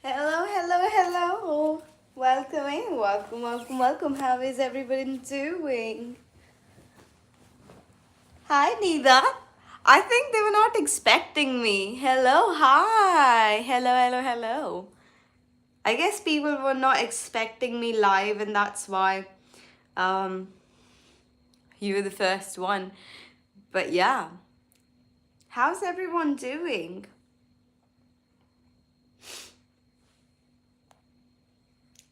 Hello, hello, hello. Welcome. How is everyone doing? Hi, Nida. I think they were not expecting me. Hello, hi. Hello. I guess people were not expecting me live, and that's why um, you were the first one. But yeah, how's everyone doing?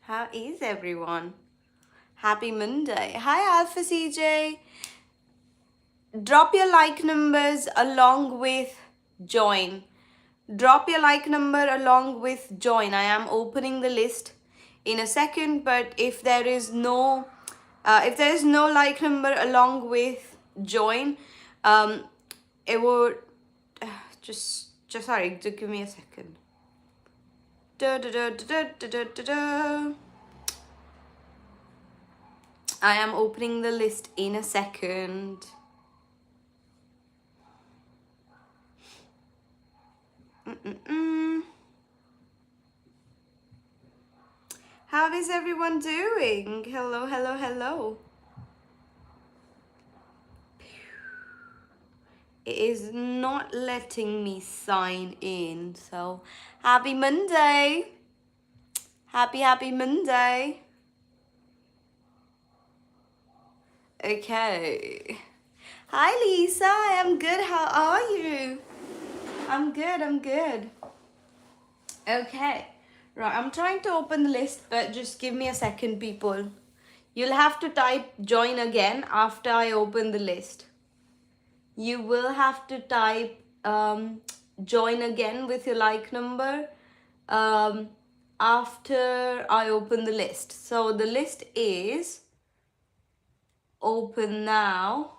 How is everyone? Happy Monday. Hi, Alpha CJ. Drop your like numbers along with join. Drop your like number along with join. I am opening the list in a second, but if there is no like number along with join, um, it would just sorry. Just give me a second. Da, da, da, da, da, da, da, da. I am opening the list in a second. Mm-mm-mm. How is everyone doing? Hello. It is not letting me sign in. So, happy Monday. Happy Monday. Okay. Hi, Lisa. I am good. How are you? I'm good. Okay. Right, I'm trying to open the list, but just give me a second, people. You'll have to type join again after I open the list. You will have to type join again with your like number um, after I open the list. So the list is open now.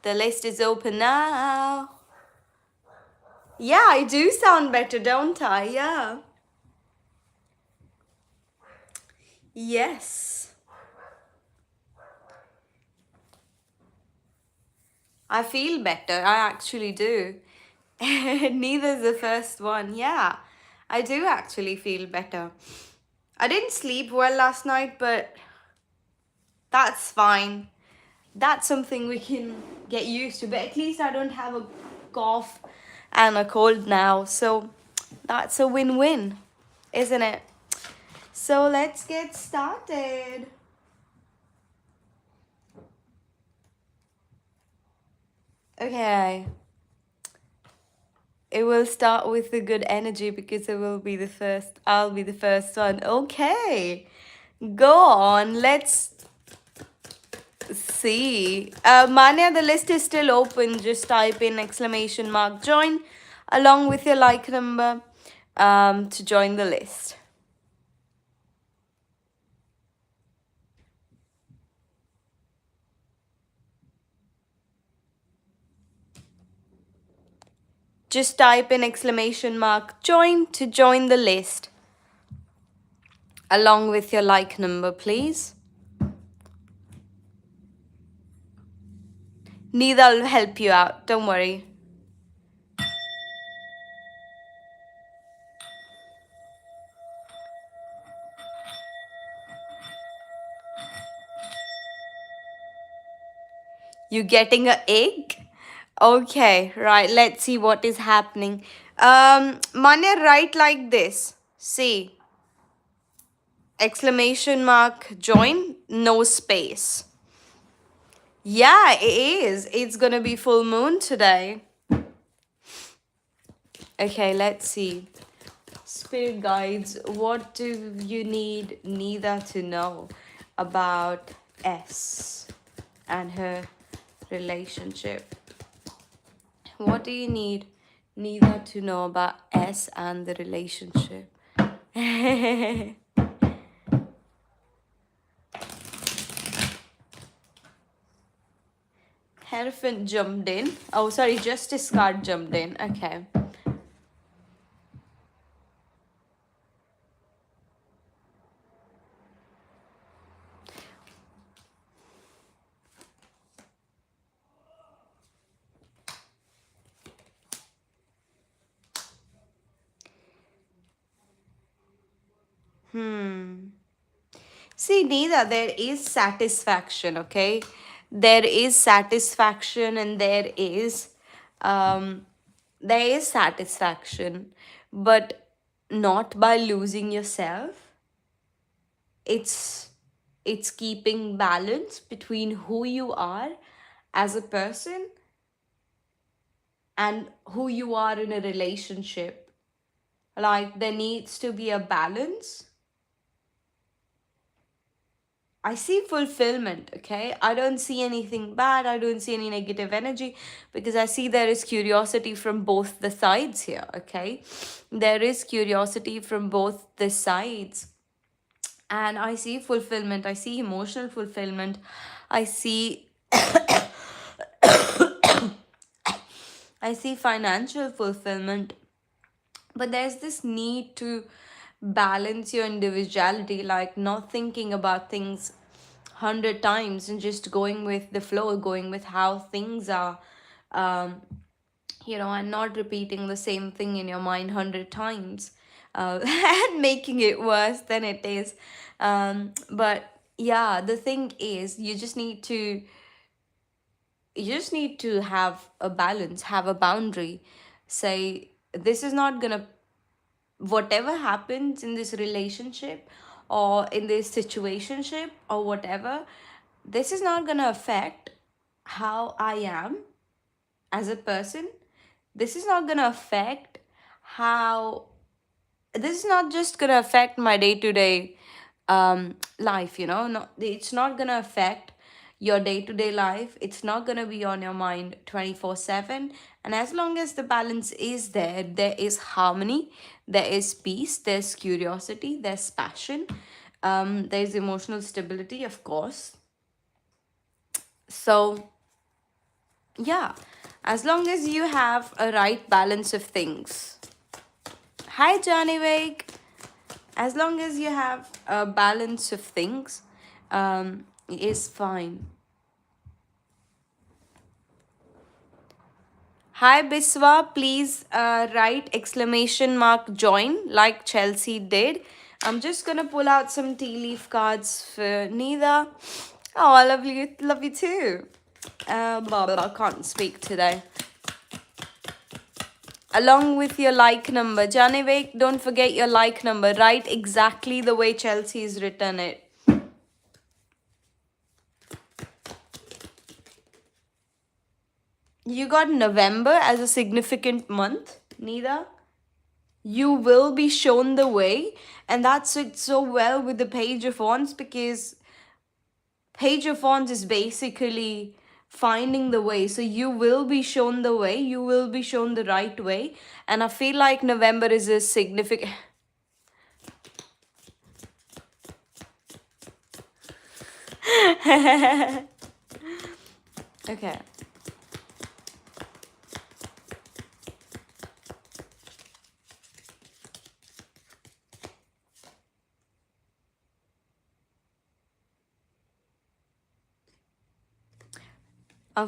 The list is open now. Yeah, I do sound better, don't I? Yeah. Yes. I feel better. I actually do. Neither's the first one. Yeah, I do actually feel better. I didn't sleep well last night, but that's fine. That's something we can get used to. But at least I don't have a cough and a cold now. So that's a win-win, isn't it? So let's get started. Okay. It will start with the good energy because I'll be the first one. Okay. Go on. Let's see. Manya, the list is still open. Just type in exclamation mark join along with your like number to join the list. Just type in exclamation mark join to join the list along with your like number, please. Neither will help you out. Don't worry. You getting an egg? Okay, right. Let's see what is happening. Manya, write like this. See, exclamation mark join, no space. Yeah, it is. It's gonna be full moon today. Okay, let's see. Spirit guides, what do you need Nida to know about S and her relationship? What do you need Nida to know about S and the relationship? Hierophant jumped in. Oh, sorry, Justice card jumped in. Okay. See, neither there is satisfaction, okay? There is satisfaction and um there is satisfaction, but not by losing yourself. It's it's keeping balance between who you are as a person and who you are in a relationship. Like there needs to be a balance. I see fulfillment, okay? I don't see anything bad. I don't see any negative energy because I see there is curiosity from both the sides here, okay? There is curiosity from both the sides. And I see fulfillment. I see emotional fulfillment. I see I see financial fulfillment. But there's this need to balance your individuality, like not thinking about things 100 times and just going with the flow, going with how things are, um, and not repeating the same thing in your mind 100 times, and making it worse than it is. But yeah, the thing is, you just need to have a balance, have a boundary. Say, this is not gonna, whatever happens in this relationship or in this situationship or whatever, this is not gonna affect how I am as a person. This is not gonna affect how, this is not just gonna affect my day-to-day life, no, it's not gonna affect your day-to-day life. It's not gonna be on your mind 24/7. And as long as the balance is there, there is harmony, there is peace, there's curiosity, there's passion, there's emotional stability, of course. So yeah, as long as you have a right balance of things. Hi, Johnny Wake. As long as you have a balance of things, is fine. Hi, Biswa. Please write exclamation mark join like Chelsea did. I'm just gonna pull out some tea leaf cards for Nida. Oh, I love you too. I can't speak today. Along with your like number. Janivek, don't forget your like number. Write exactly the way Chelsea's written it. You got November as a significant month, Nida. You will be shown the way, and that's it so well with the Page of Wands, because Page of Wands is basically finding the way. So you will be shown the way, you will be shown the right way. And I feel like November is a significant. Okay.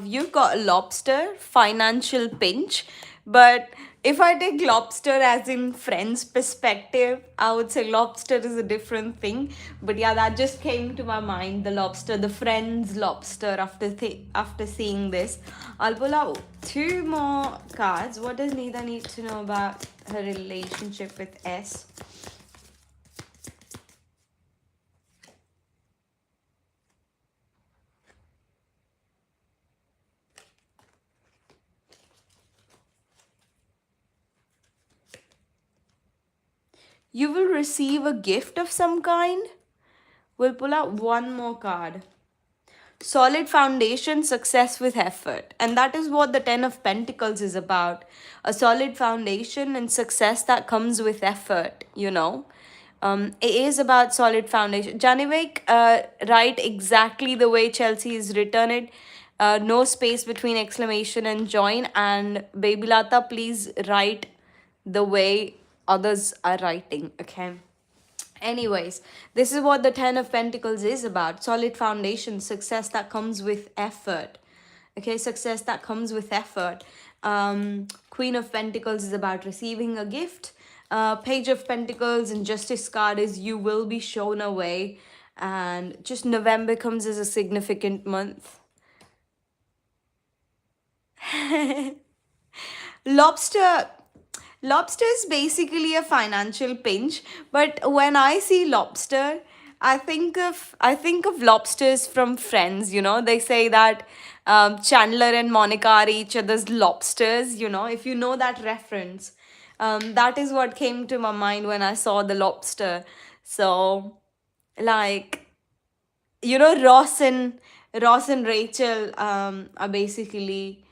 You've got lobster, financial pinch. But if I take lobster as in friends perspective, I would say lobster is a different thing. But yeah, that just came to my mind, the lobster, the friends lobster, after seeing this. I'll pull out two more cards. What does Nida need to know about her relationship with S? You will receive a gift of some kind. We'll pull out one more card. Solid foundation, success with effort. And that is what the Ten of Pentacles is about. A solid foundation and success that comes with effort, it is about solid foundation. Janivek, write exactly the way Chelsea is written it. No space between exclamation and join. And Baby Lata, please write the way others are writing, okay? Anyways, this is what the Ten of Pentacles is about. Solid foundation, success that comes with effort. Okay, success that comes with effort. Queen of Pentacles is about receiving a gift. Page of Pentacles and Justice card is you will be shown away, and just November comes as a significant month. Lobster. Lobster is basically a financial pinch, but when I see lobster, I think of lobsters from Friends. They say that Chandler and Monica are each other's lobsters. If you know that reference, that is what came to my mind when I saw the lobster. So, like, Ross and Rachel are basically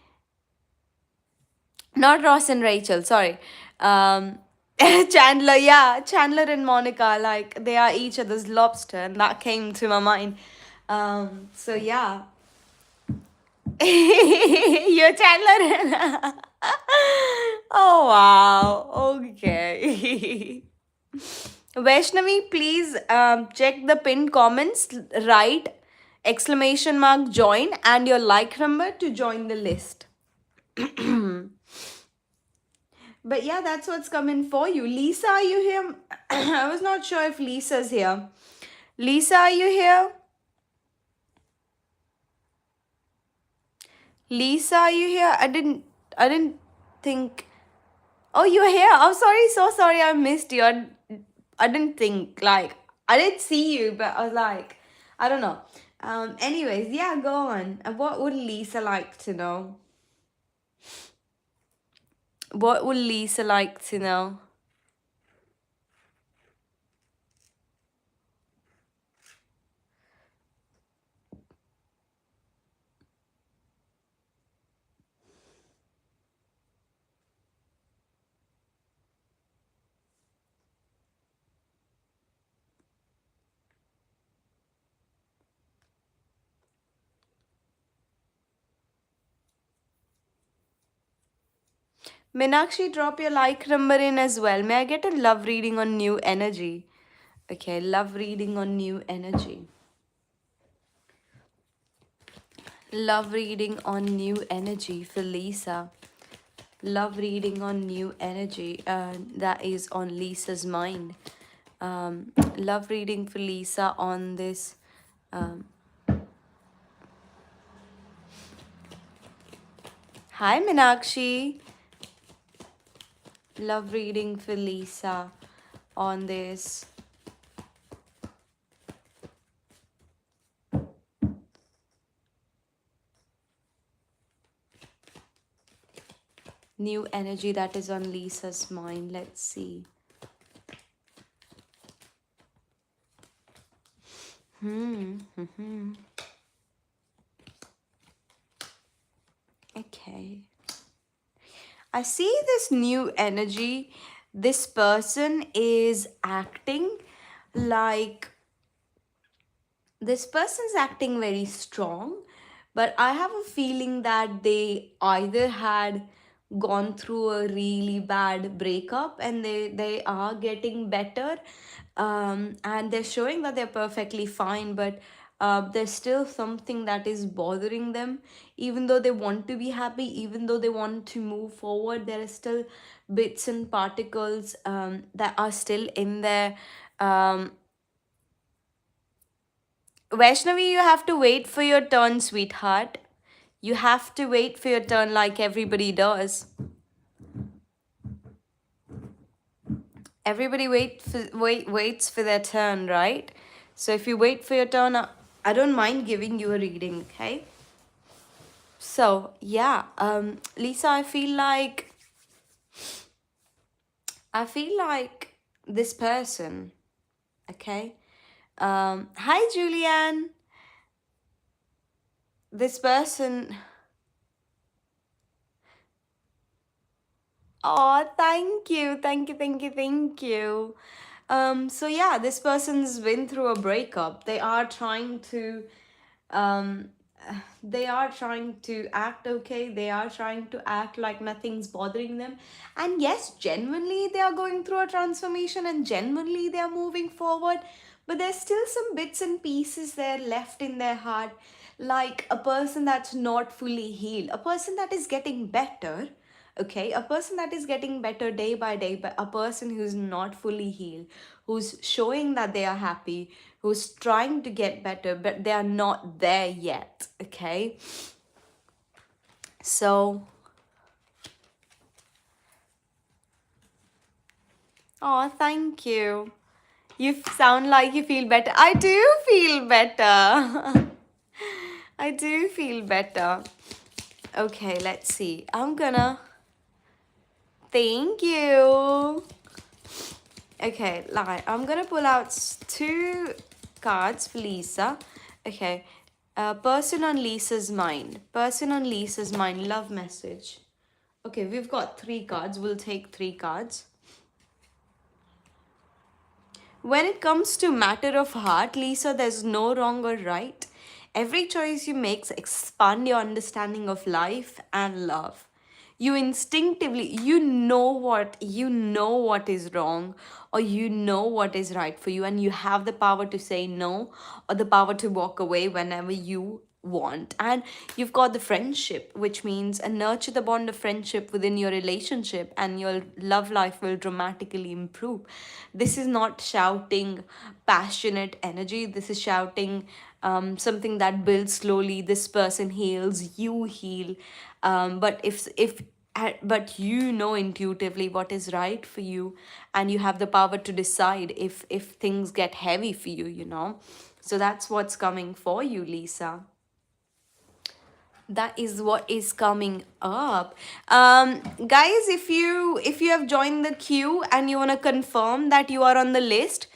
not Ross and Rachel, sorry. Um, Chandler, yeah, Chandler and Monica, like they are each other's lobster, and that came to my mind. So yeah, you're Chandler. Oh wow, okay. Vaishnavi, please check the pinned comments, write exclamation mark join and your like number to join the list. But yeah, that's what's coming for you. Lisa, are you here? I was not sure if Lisa's here. Lisa, are you here? Lisa, are you here? I didn't think. Oh, you're here. Oh, sorry, so sorry I missed you. I didn't think, like, I did see you, but I was like, I don't know. Anyways, yeah, go on. What would Lisa like to know? What would Lisa like to know? Minakshi, drop your like number in as well. May I get a love reading on new energy? Okay, love reading on new energy. Love reading on new energy for Lisa. Love reading on new energy. That is on Lisa's mind. Love reading for Lisa on this. Hi, Minakshi. Love reading for Lisa on this. New energy that is on Lisa's mind. Let's see. Okay. I see this new energy. This person is acting like this person's acting very strong, but I have a feeling that they either had gone through a really bad breakup and they are getting better, and they're showing that they're perfectly fine, but there's still something that is bothering them. Even though they want to be happy, even though they want to move forward, there are still bits and particles that are still in there. um, Vaishnavi, you have to wait for your turn, sweetheart. You have to wait for your turn like everybody does. Everybody waits for their turn, right? So if you wait for your turn, I don't mind giving you a reading, okay? So yeah, Lisa, I feel like this person, okay? Hi, Julianne. This person. Oh, thank you. Thank you, thank you, thank you. So yeah, this person's been through a breakup. Um, they are trying to act okay. They are trying to act like nothing's bothering them. And yes, genuinely they are going through a transformation and genuinely they are moving forward. But there's still some bits and pieces there left in their heart, like a person that's not fully healed, a person that is getting better, Okay, a person that is getting better day by day, but a person who's not fully healed, who's showing that they are happy, who's trying to get better, but they are not there yet. Okay, so oh, thank you. You sound like you feel better. I do feel better. I do feel better. Okay, let's see. I'm gonna. Thank you. Okay, like I'm gonna pull out two cards for Lisa. Okay, person on Lisa's mind. Person on Lisa's mind. Love message. Okay, we've got three cards. We'll take three cards. When it comes to matter of heart, Lisa, there's no wrong or right. Every choice you make expand your understanding of life and love. You instinctively, you know what is wrong, or you know what is right for you, and you have the power to say no, or the power to walk away whenever you want. And you've got the friendship, which means nurture the bond of friendship within your relationship, and your love life will dramatically improve. This is not shouting passionate energy, this is shouting something that builds slowly. This person heals, you heal. But you know intuitively what is right for you, and you have the power to decide if things get heavy for you. So that's what's coming for you, Lisa. That is what is coming up. Guys, if you have joined the queue and you want to confirm that you are on the list,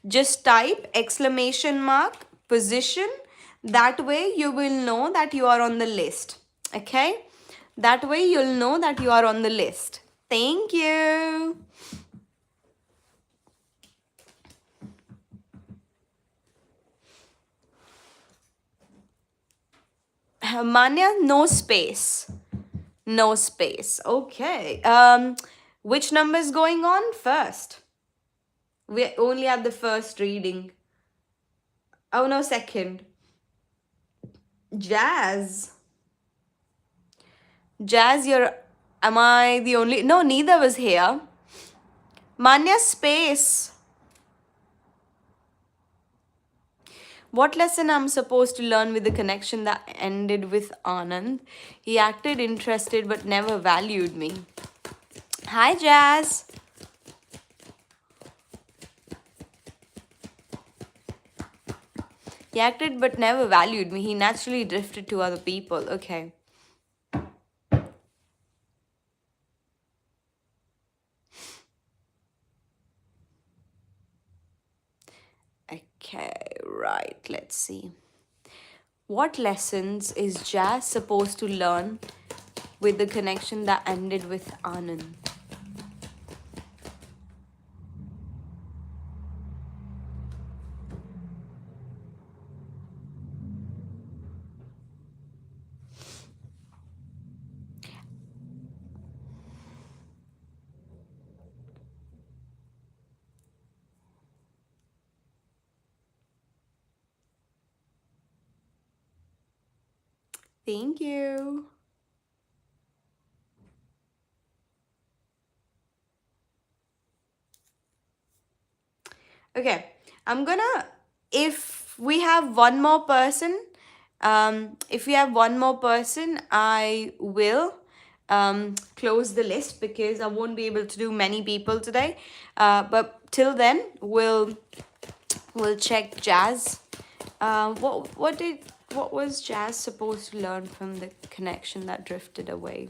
just type exclamation mark position. That way you will know that you are on the list. Okay, that way you'll know that you are on the list. Thank you. Manya, no space. No space. Okay. Which number is going on first? We're only at the first reading. Oh no, second. Jazz. Jazz, you're. Am I the only. No, neither was here. Manya, space. What lesson I'm supposed to learn with the connection that ended with Anand? He acted interested but never valued me. Hi, Jazz. He acted but never valued me. He naturally drifted to other people. Okay. Okay, right. Let's see. What lessons is Jazz supposed to learn with the connection that ended with Anand? Thank you. Okay, I'm gonna, if we have one more person, I will close the list because I won't be able to do many people today. But till then, we'll check Jazz. What was Jazz supposed to learn from the connection that drifted away?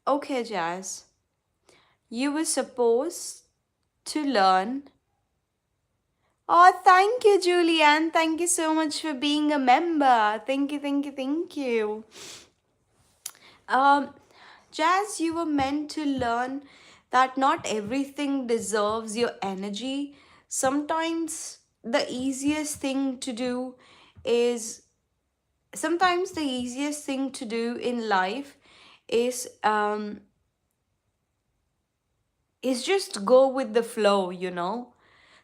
Okay, Jazz. You were supposed to learn. Oh, thank you, Julianne. Thank you so much for being a member. Thank you, thank you, thank you. Um, Jazz, you were meant to learn that not everything deserves your energy. Sometimes the easiest thing to do is sometimes the easiest thing to do in life is just go with the flow, you know.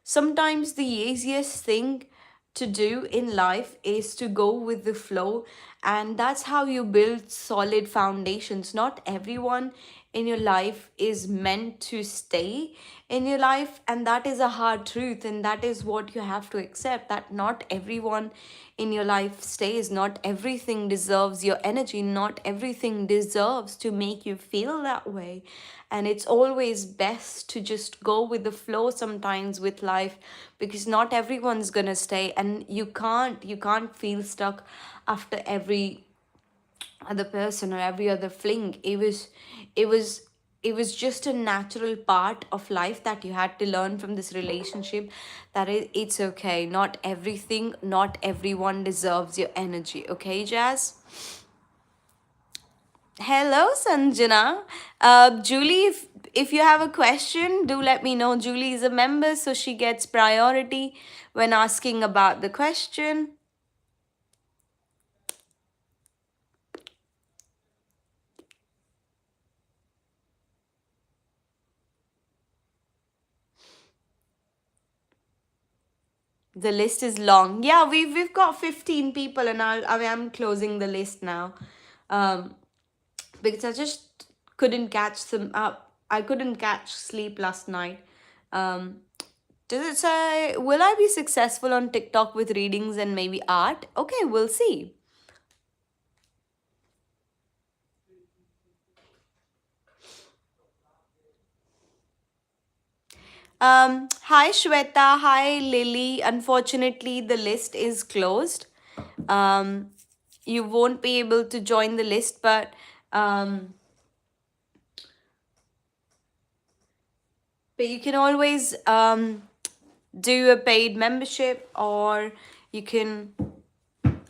Sometimes the easiest thing to do in life is to go with the flow, and that's how you build solid foundations. Not everyone in your life is meant to stay in your life, and that is a hard truth, and that is what you have to accept, that not everyone in your life stays. Not everything deserves your energy, not everything deserves to make you feel that way. And it's always best to just go with the flow sometimes with life, because not everyone's gonna stay, and you can't feel stuck after every other person or every other fling. It was just a natural part of life that you had to learn from this relationship, that it's okay, not everything, not everyone deserves your energy. Okay, Jazz? Hello, Sanjana. Julie, if you have a question, do let me know. Julie is a member, so she gets priority when asking about the question. The list is long. Yeah, we've got 15 people, and I'm closing the list now. Um, because I just couldn't catch some up. I couldn't catch sleep last night. Um, does it say, will I be successful on TikTok with readings and maybe art? Okay, we'll see. Hi Shweta, hi Lily. Unfortunately, the list is closed. Um, you won't be able to join the list, but you can always do a paid membership, or you can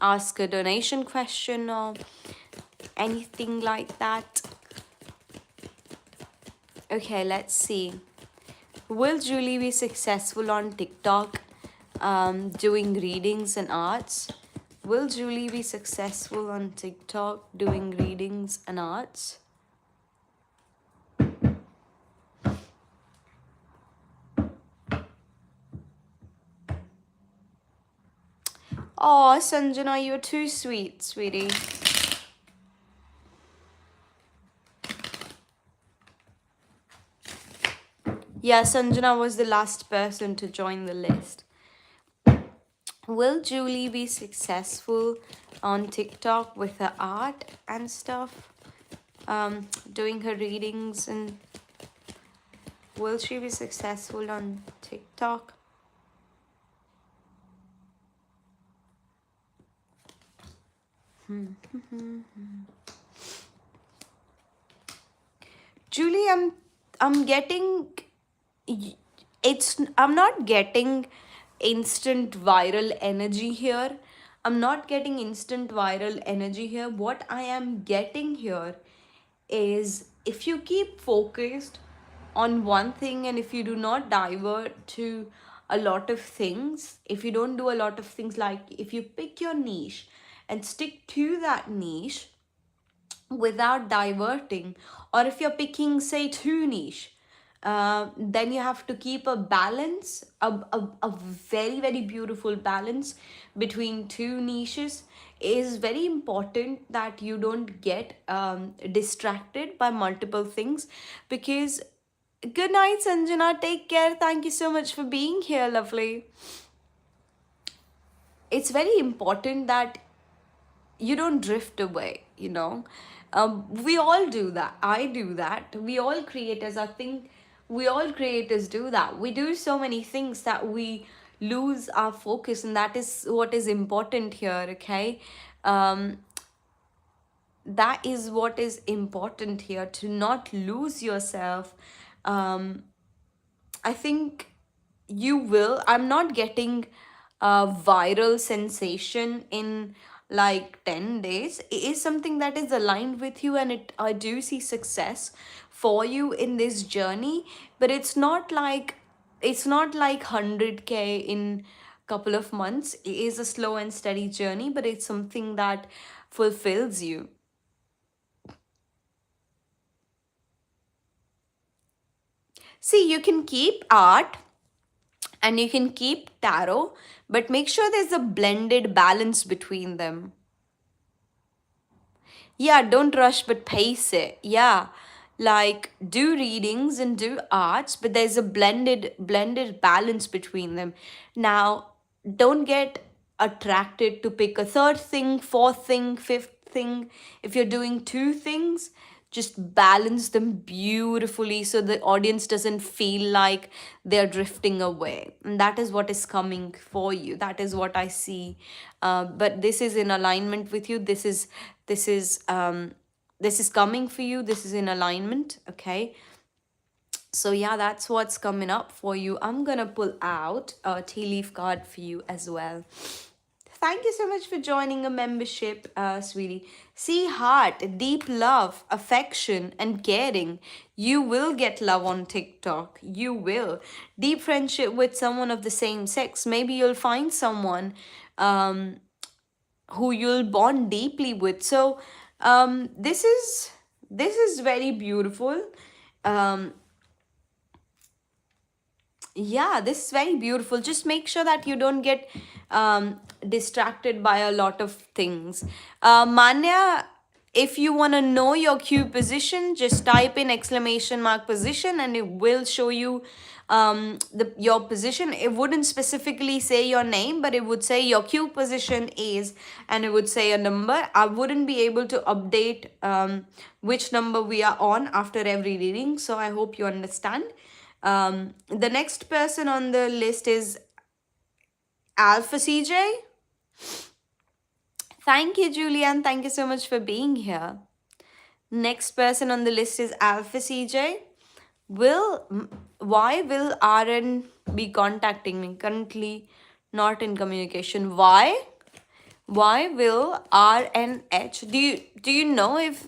ask a donation question or anything like that. Okay, let's see. Will Julie be successful on TikTok doing readings and arts? Will Julie be successful on TikTok doing readings and arts? Oh, Sanjana, you're too sweet, sweetie. Yeah, Sanjana was the last person to join the list. Will Julie be successful on TikTok with her art and stuff? Doing her readings, and will she be successful on TikTok? Julie, I'm getting I'm not getting instant viral energy here. I'm not getting instant viral energy here. What I am getting here is, if you keep focused on one thing, and if you do not divert to a lot of things, if you don't do a lot of things, like if you pick your niche and stick to that niche without diverting, or if you're picking, say, two niche, then you have to keep a balance, a very very beautiful balance between two niches. Is very important that you don't get distracted by multiple things, because good night, Sanjana, take care, thank you so much for being here, lovely. It's very important that you don't drift away, you know. We all do that, I do that, we all creators, I think we all creators do that. We do so many things that we lose our focus, and that is what is important here. Okay, um, that is what is important here, to not lose yourself. um, I think you will. I'm not getting a viral sensation in like 10 days, it is something that is aligned with you, and it I do see success for you in this journey. But it's not like 100K in couple of months. It is a slow and steady journey, but it's something that fulfills you. See, you can keep art and you can keep tarot, but make sure there's a blended balance between them. Yeah, don't rush, but pace it. Yeah. Like do readings and do arts, but there's a blended balance between them. Now, don't get attracted to pick a third thing, fourth thing, fifth thing. If you're doing two things, just balance them beautifully so the audience doesn't feel like they're drifting away. And that is what is coming for you. That is what I see. But this is in alignment with you. This is this is coming for you. This is in alignment. Okay. So yeah, that's what's coming up for you. I'm gonna pull out a tea leaf card for you as well. Thank you so much for joining a membership, sweetie. See, heart, deep love, affection, and caring. You will get love on TikTok. You will. Deep friendship with someone of the same sex. Maybe you'll find someone um, who you'll bond deeply with. So, this is very beautiful. Um, yeah, this is very beautiful. Just make sure that you don't get distracted by a lot of things. Manya, if you want to know your Q position, just type in exclamation mark position and it will show you your position. It wouldn't specifically say your name, but it would say your Q position is, and it would say a number. I wouldn't be able to update which number we are on after every reading, so I hope you understand. The next person on the list is Alpha CJ. Thank you, Julian. Thank you so much for being here. Next person on the list is Alpha CJ. Why will RN be contacting me? Currently not in communication. Why? Why will RNH? Do you know if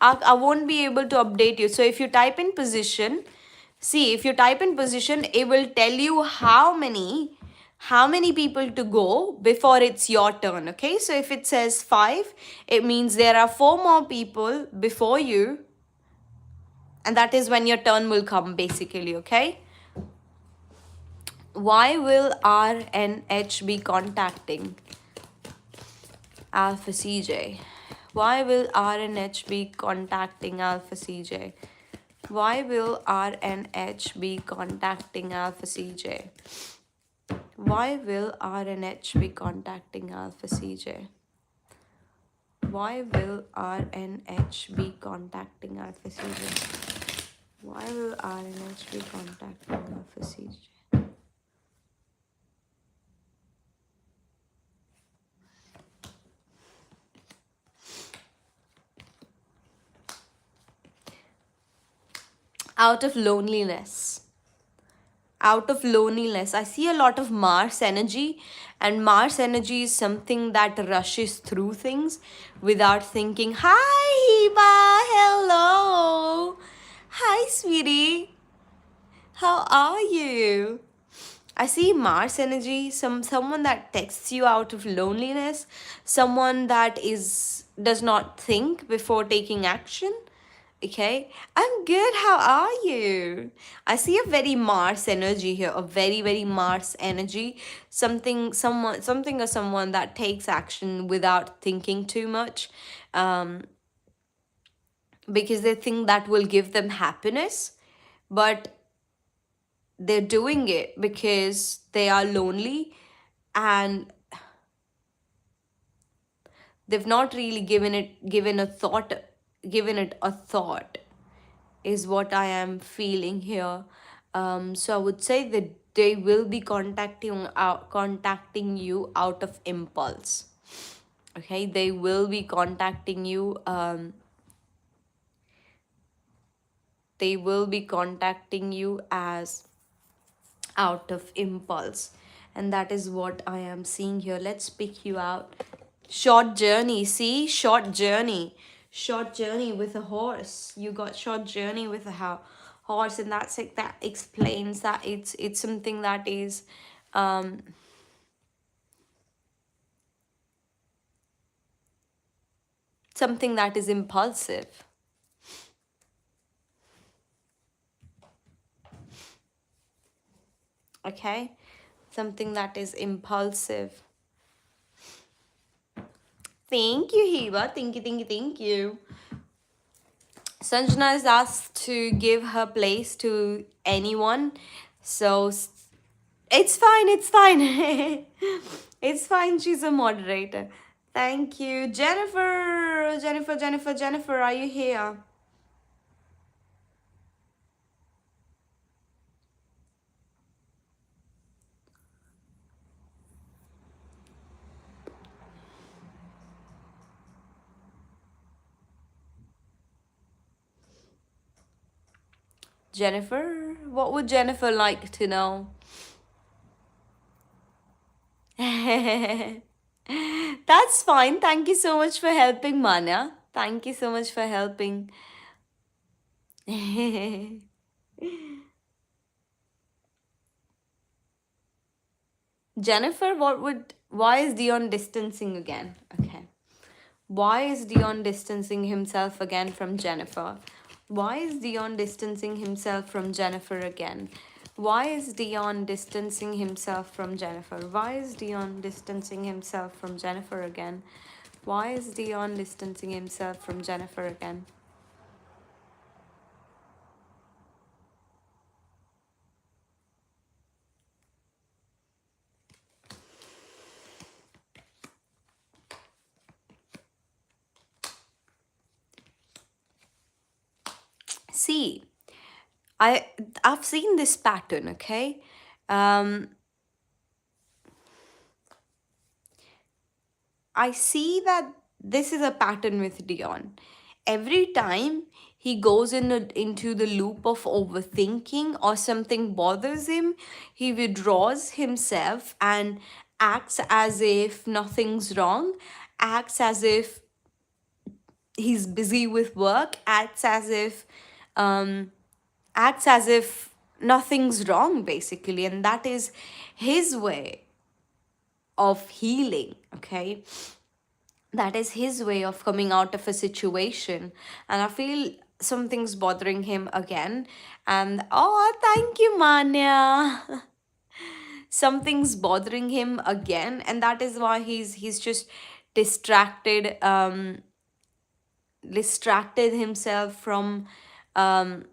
I won't be able to update you. So if you type in position, see, if you type in position, it will tell you how many people to go before it's your turn. Okay, so if it says 5, it means there are 4 more people before you, and that is when your turn will come basically. Okay, why will RNH be contacting Alpha CJ? Why will RNH be contacting Alpha CJ? Why will RNH be contacting Alpha CJ? Why will RNH be contacting Alpha CJ? Why will RNH be contacting Alpha CJ? Why will RNH be contacting Alpha CJ? Out of loneliness. Out of loneliness. I see a lot of Mars energy, and Mars energy is something that rushes through things without thinking. Hi, Hiba. Hello. Hi, sweetie. How are you? I see Mars energy, someone that texts you out of loneliness, someone that does not think before taking action. Okay, I'm good. How are you? I see a very Mars energy here, a very, very Mars energy. Something or someone that takes action without thinking too much, um, because they think that will give them happiness, but they're doing it because they are lonely, and they've not really given it a thought, is what I am feeling here. So I would say that they will be contacting you out of impulse. Okay, they will be contacting you. They will be contacting you as out of impulse. And that is what I am seeing here. Let's pick you out. Short journey. See? Short journey. Short journey with a horse. You got short journey with a horse, and that's it. That explains that it's something that is um something that is impulsive. Okay? Something that is impulsive. Thank you, Hiba. Thank you, thank you, thank you. Sanjana is asked to give her place to anyone. So it's fine, it's fine. It's fine, she's a moderator. Thank you. Jennifer, are you here? Jennifer? What would Jennifer like to know? That's fine. Thank you so much for helping, Manya. Thank you so much for helping. Jennifer, why is Dion distancing again? Okay. Why is Dion distancing himself again from Jennifer? Why is Dion distancing himself from Jennifer again? Why is Dion distancing himself from Jennifer? Why is Dion distancing himself from Jennifer again? Why is Dion distancing himself from Jennifer again? See, I've seen this pattern, okay? I see that this is a pattern with Dion. Every time he goes into the loop of overthinking or something bothers him, he withdraws himself and acts as if nothing's wrong, acts as if he's busy with work, um, acts as if nothing's wrong, basically. And that is his way of healing, okay? That is his way of coming out of a situation. And I feel something's bothering him again. And oh, thank you, Manya. Something's bothering him again, and that is why he's just distracted himself from um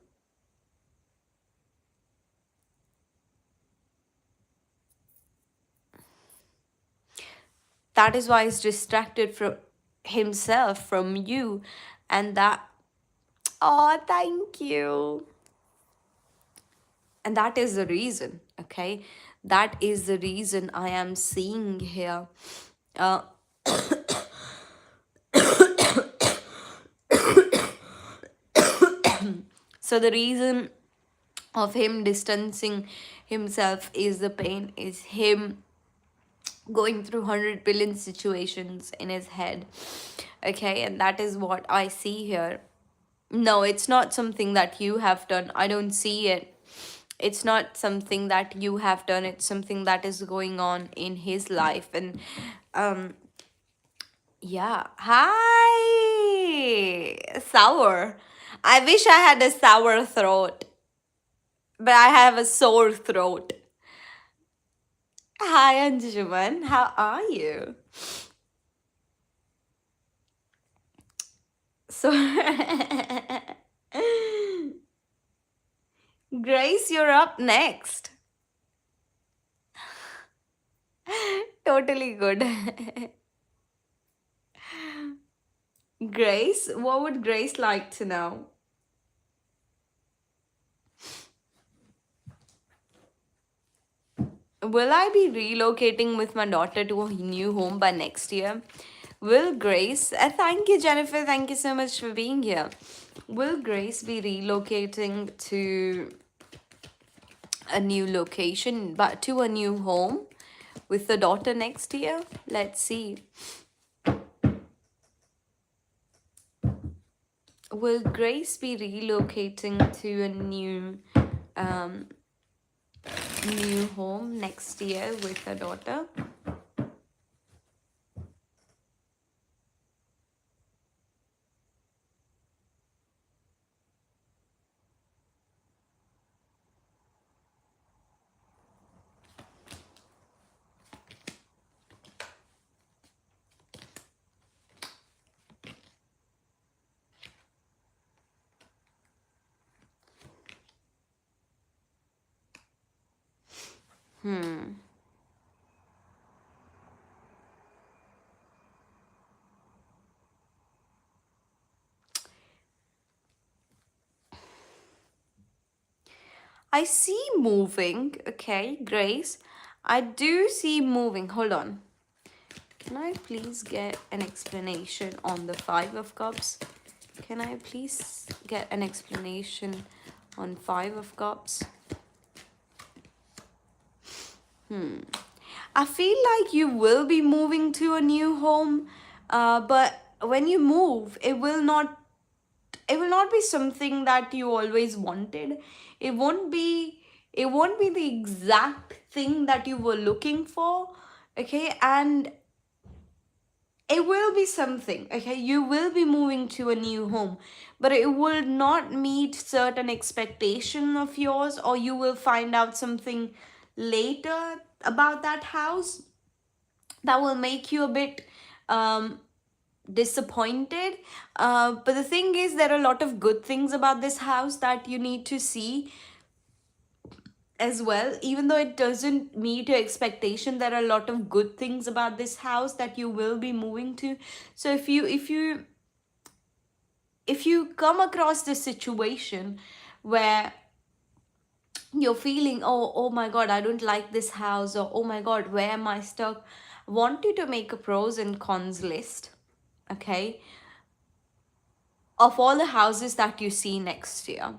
that is why he's distracted from himself from you. And that, oh, thank you. And that is the reason, okay? That is the reason I am seeing here. uh so the reason of him distancing himself is the pain, is him going through 100 billion situations in his head, okay? And that is what I see here. No, it's not something that you have done. I don't see it. It's not something that you have done. It's something that is going on in his life. And yeah. Hi, sour. I wish I had a sour throat, but I have a sore throat. Hi, Anjuman. How are you? So, Grace, you're up next. Totally good. Grace, what would Grace like to know? Will I be relocating with my daughter to a new home by next year? Will Grace, thank you, Jennifer. Thank you so much for being here. Will Grace be relocating to a new location, but to a new home with a daughter next year? Let's see. Will Grace be relocating to a um, new home next year with her daughter? I see moving. Okay, Grace. I do see moving. Hold on. Can I please get an explanation on the Five of Cups? Can I please get an explanation on Five of Cups? I feel like you will be moving to a new home, but when you move, it will not be something that you always wanted. It won't be the exact thing that you were looking for. Okay, and it will be something. Okay, you will be moving to a new home, but it will not meet certain expectation of yours, or you will find out something later about that house that will make you a bit um disappointed. But the thing is, there are a lot of good things about this house that you need to see as well. Even though it doesn't meet your expectation, there are a lot of good things about this house that you will be moving to. So if you come across this situation where you're feeling, oh my god, I don't like this house, or oh my god, where am I stuck, I want you to make a pros and cons list. Okay, of all the houses that you see next year,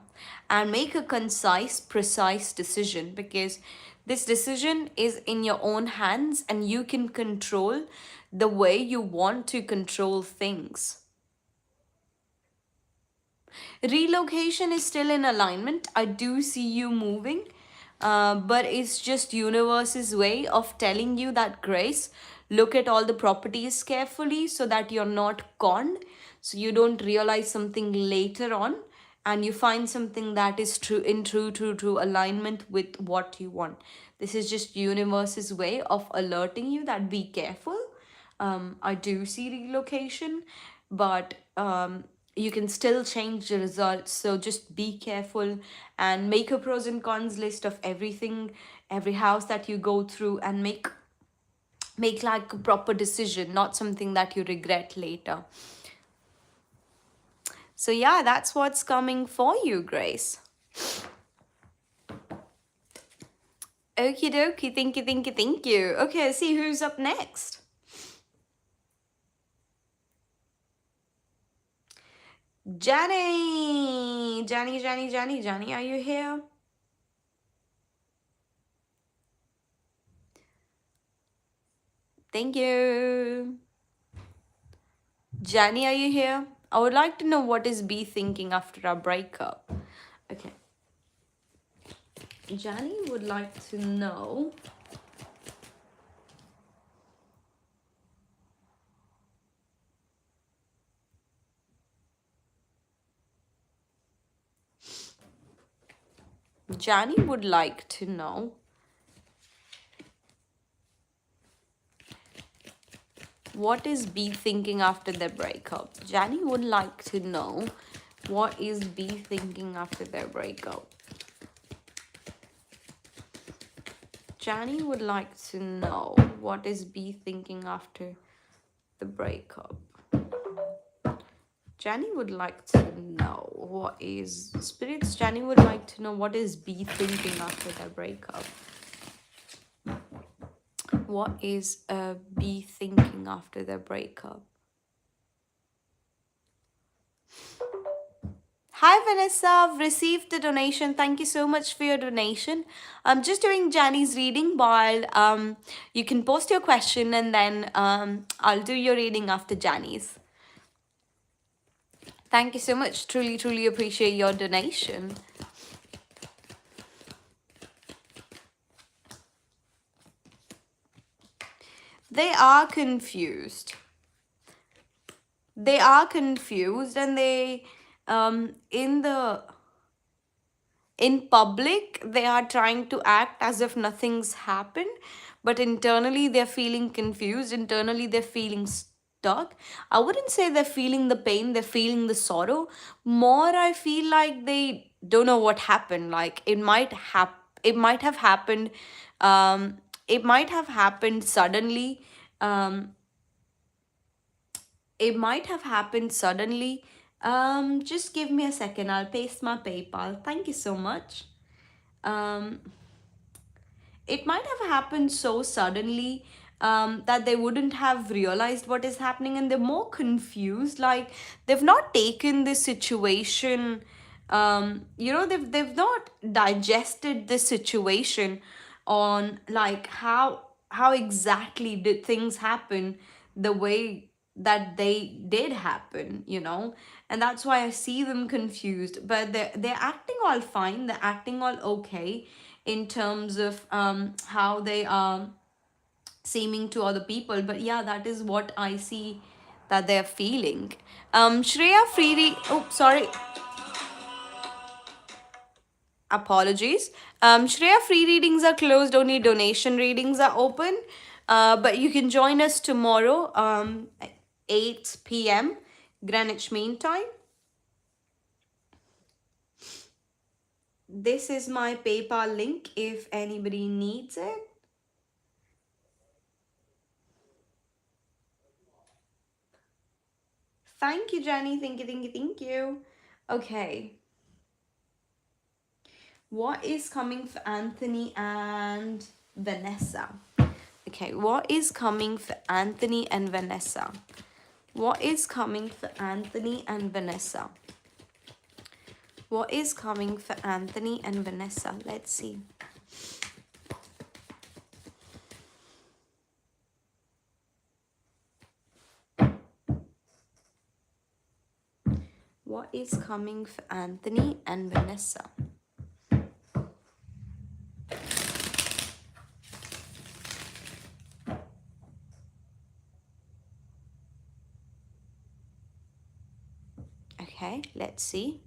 and make a concise, precise decision, because this decision is in your own hands and you can control the way you want to control things. Relocation is still in alignment. I do see you moving, but it's just universe's way of telling you that, Grace, look at all the properties carefully so that you're not conned, so you don't realize something later on and you find something that is true alignment with what you want. This is just universe's way of alerting you that be careful. I do see relocation, but you can still change the results. So just be careful and make a pros and cons list of everything, every house that you go through, and make like a proper decision, not something that you regret later. So yeah, that's what's coming for you, Grace. Okie dokie, thank you. Okay, see who's up next. Johnny, are you here? Thank you. Johnny, are you here? I would like to know what is B thinking after our breakup. Okay. Johnny would like to know. Johnny would like to know what is B thinking after their breakup. Johnny would like to know what is B thinking after their breakup. Johnny would like to know what is B thinking after the breakup. Johnny would like to know what is spirits. Johnny would like to know what is B thinking after their breakup. What is B thinking after their breakup? Hi Vanessa, I've received the donation. Thank you so much for your donation. I'm just doing Jani's reading while you can post your question, and then I'll do your reading after Jani's. Thank you so much. Truly, truly appreciate your donation. They are confused. They are confused, and they in public they are trying to act as if nothing's happened, but internally they're feeling confused, internally they're feeling stuck. I wouldn't say they're feeling the pain, they're feeling the sorrow more. I feel like they don't know what happened. Like it might have happened, um it might have happened suddenly. um it might have happened suddenly. Just give me a second, I'll paste my PayPal. Thank you so much. um it might have happened so suddenly, that they wouldn't have realized what is happening, and they're more confused. Like they've not taken this situation, they've not digested this situation on like how exactly did things happen the way that they did happen, and that's why I see them confused. But they're acting all fine, they're acting all okay in terms of how they are seeming to other people. But yeah, that is what I see that they're feeling. Shreya Freedy, oh sorry, apologies. Shreya, free readings are closed, only donation readings are open. But you can join us tomorrow, at 8 p.m. Greenwich Mean Time. This is my PayPal link if anybody needs it. Thank you, Jenny. Thank you, thank you, thank you. Okay. What is coming for Anthony and Vanessa? Okay, what is coming for Anthony and Vanessa? What is coming for Anthony and Vanessa? What is coming for Anthony and Vanessa? Let's see. What is coming for Anthony and Vanessa? Okay, let's see.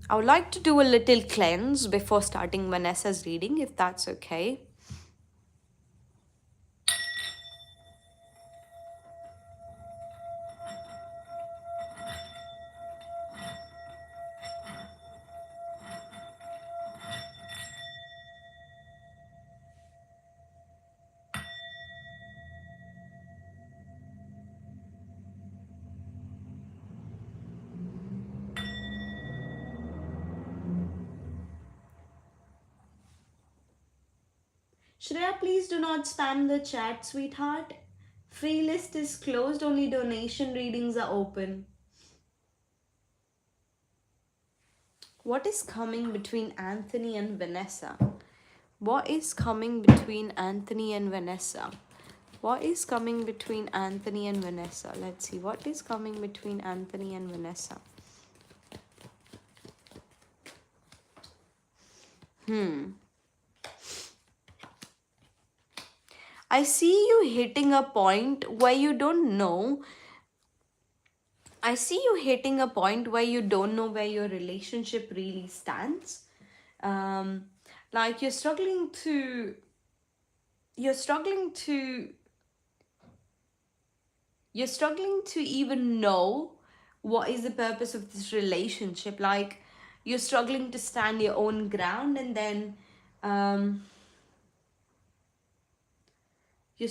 I would like to do a little cleanse before starting Vanessa's reading, if that's okay. Shreya, please do not spam the chat, sweetheart. Free list is closed, only donation readings are open. What is coming between Anthony and Vanessa? What is coming between Anthony and Vanessa? What is coming between Anthony and Vanessa? Let's see. What is coming between Anthony and Vanessa? I see you hitting a point where you don't know. I see you hitting a point where you don't know where your relationship really stands. Um, like you're struggling to you're struggling to even know what is the purpose of this relationship. Like you're struggling to stand your own ground, and then um, you're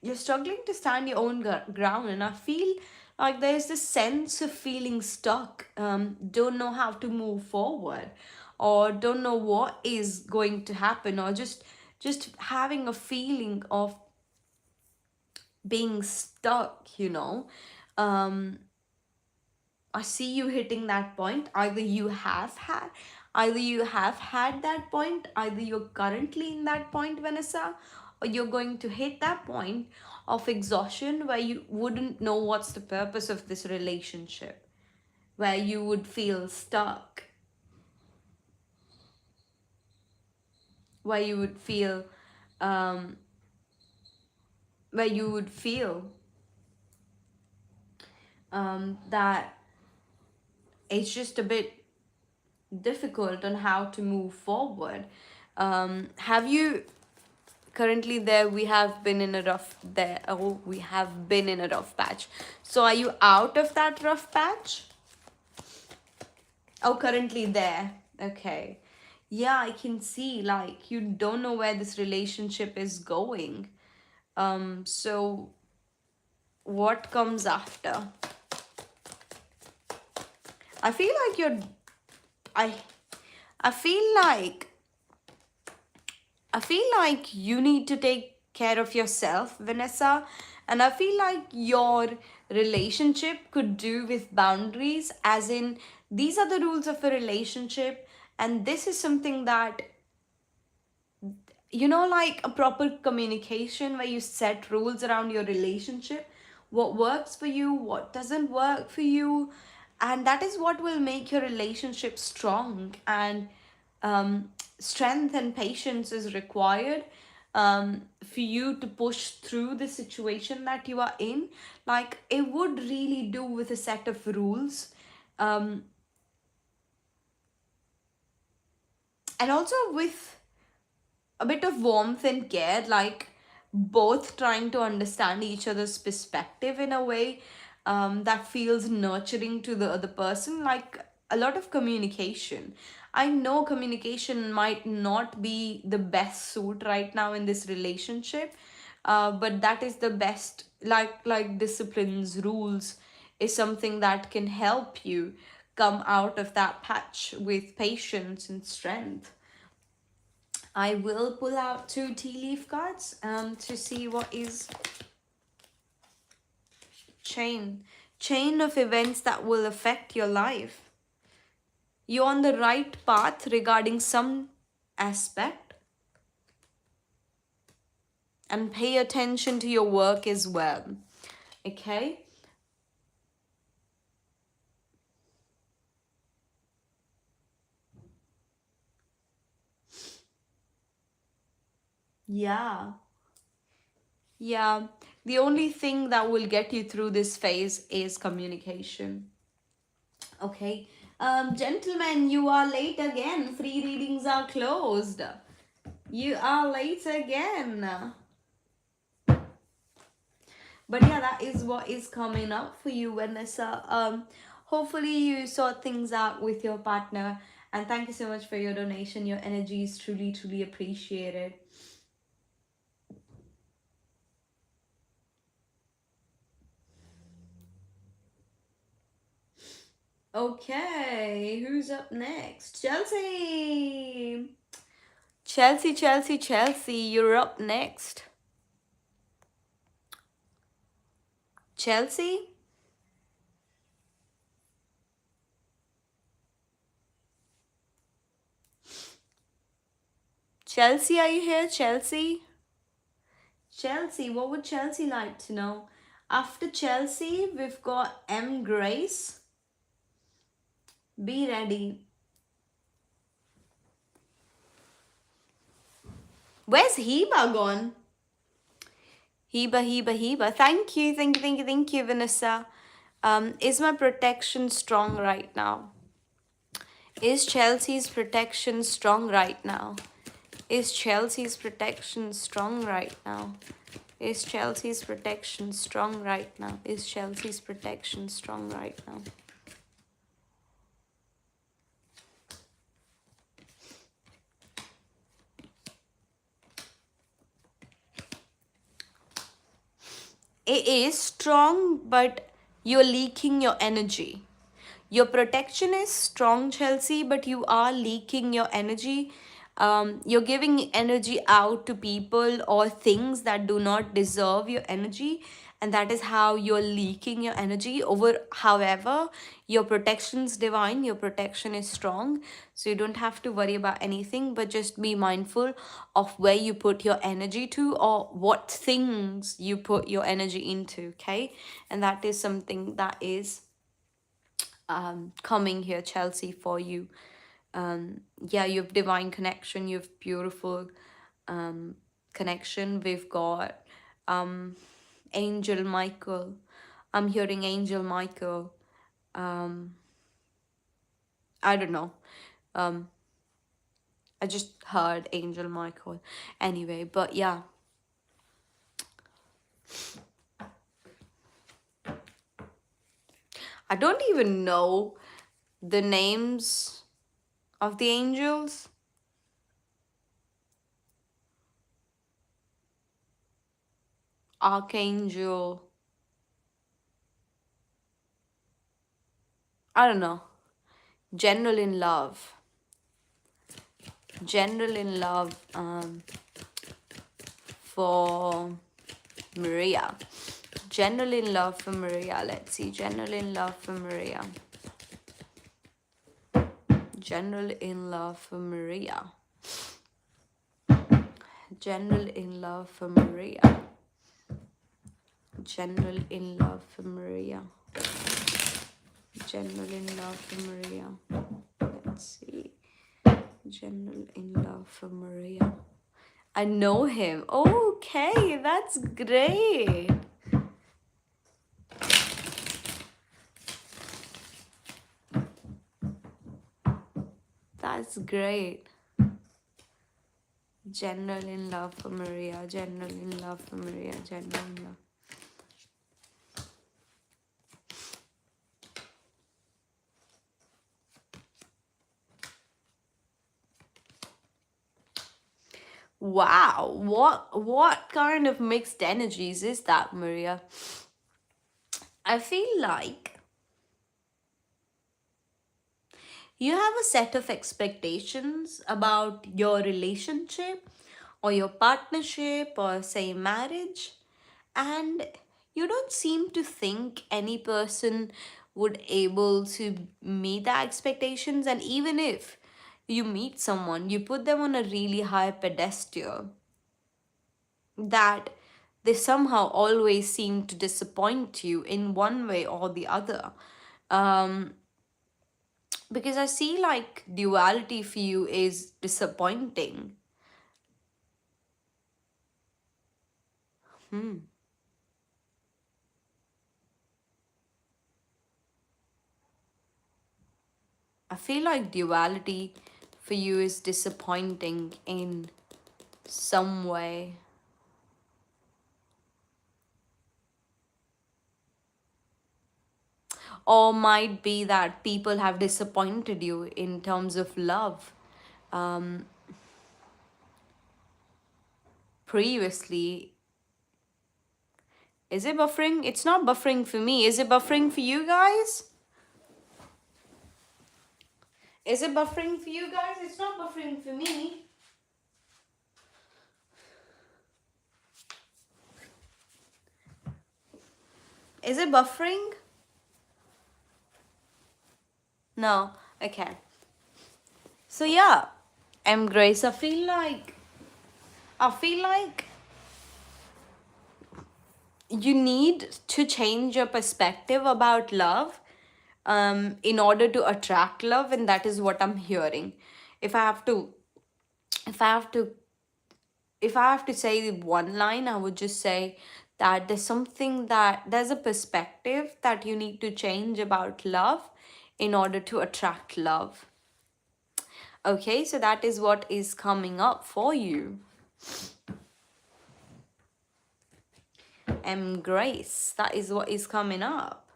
you're struggling to stand your own ground. And I feel like there's this sense of feeling stuck, don't know how to move forward, or don't know what is going to happen, or just having a feeling of being stuck. um I see you hitting that point. Either you have had that point, either you're currently in that point, Vanessa, or you're going to hit that point of exhaustion where you wouldn't know what's the purpose of this relationship, where you would feel stuck, where you would feel, um, where you would feel that it's just a bit difficult on how to move forward. Have you currently there we have been in a rough there oh we have been in a rough patch, so are you out of that rough patch? Oh, currently there. Okay. Yeah, I can see like you don't know where this relationship is going. So what comes after? I feel like you're I I feel like I feel like you need to take care of yourself, Vanessa. And I feel like your relationship could do with boundaries, as in, these are the rules of a relationship, and this is something that, like a proper communication where you set rules around your relationship, what works for you, what doesn't work for you, and that is what will make your relationship strong. And strength and patience is required for you to push through the situation that you are in. Like, it would really do with a set of rules, um, and also with a bit of warmth and care, like both trying to understand each other's perspective in a way that feels nurturing to the other person, like a lot of communication. I know communication might not be the best suit right now in this relationship, but that is the best, like disciplines, rules is something that can help you come out of that patch with patience and strength. I will pull out two tea leaf cards to see what is chain of events that will affect your life. You're on the right path regarding some aspect, and pay attention to your work as well. Okay? Yeah. Yeah. The only thing that will get you through this phase is communication. Okay. Gentlemen, you are late again. Free readings are closed. You are late again. But yeah, that is what is coming up for you, Vanessa. Hopefully you sort things out with your partner. And thank you so much for your donation. Your energy is truly, truly appreciated. Okay, who's up next? Chelsea! Chelsea, you're up next. Chelsea? Chelsea, are you here? Chelsea? Chelsea, what would Chelsea like to know? After Chelsea, we've got M. Grace. Be ready. Where's Heba gone? Heba. Thank you, Vanessa. Is my protection strong right now? Is Chelsea's protection strong right now? Is Chelsea's protection strong right now? Is Chelsea's protection strong right now? Is Chelsea's protection strong right now? It is strong, but you're leaking your energy. Your protection is strong, Chelsea, but you are leaking your energy. You're giving energy out to people or things that do not deserve your energy. and that is how you're leaking your energy over. However, your protection's divine, your protection is strong, so you don't have to worry about anything, but just be mindful of where you put your energy to, or what things you put your energy into, okay? And that is something that is coming here, Chelsea, for you. Yeah, you have divine connection, you have beautiful connection. We've got Angel Michael. I'm hearing Angel Michael. I don't know. I just heard Angel Michael. Anyway, but yeah. I don't even know the names of the angels. Archangel. I don't know. General in love. General in love for Maria. General in love for Maria. Let's see. General in love for Maria. General in love for Maria. General in love for Maria. General in love for Maria. General in love for Maria. Let's see. General in love for Maria. I know him. Okay, that's great. That's great. General in love for Maria. General in love for Maria. General in love. Wow, what kind of mixed energies is that, Maria? I feel like you have a set of expectations about your relationship or your partnership or say marriage, and you don't seem to think any person would able to meet the expectations. And even if you meet someone, you put them on a really high pedestal that they somehow always seem to disappoint you in one way or the other. Um, because I see like duality for you is disappointing. I feel like duality for you is disappointing in some way. Or might be that people have disappointed you in terms of love previously. Is it buffering? It's not buffering for me. Is it buffering for you guys? Is it buffering for you guys? It's not buffering for me. Is it buffering? No. Okay. So yeah, M Grace, I feel like you need to change your perspective about love in order to attract love, and that is what I'm hearing. If I have to if I have to if I have to say one line, I would just say that there's a perspective that you need to change about love in order to attract love. Okay, so that is what is coming up for you. And Grace, that is what is coming up.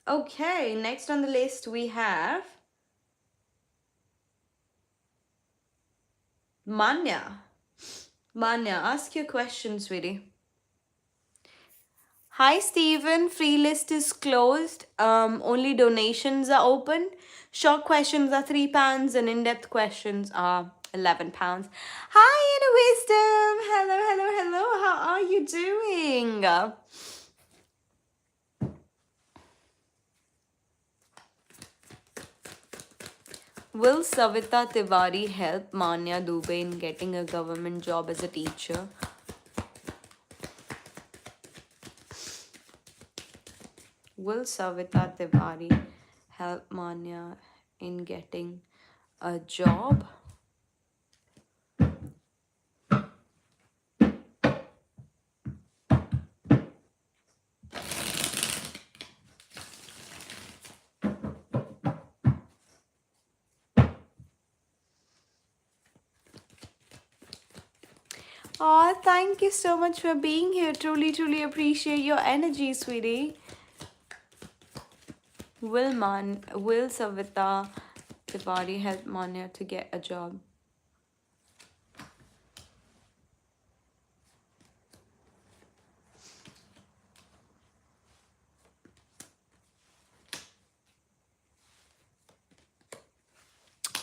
Okay, next on the list we have Manya. Manya, ask your question, sweetie. Hi, Stephen. Free list is closed. Only donations are open. Short questions are £3 and in-depth questions are £11. Hi, Inner Wisdom. Hello, hello, hello. How are you doing? Will Savita Tiwari help Manya Dubey in getting a government job as a teacher? Will Savita Tiwari help Manya in getting a job? Oh, thank you so much for being here. Truly, truly appreciate your energy, sweetie. Will Savita Tiwari help Manya to get a job?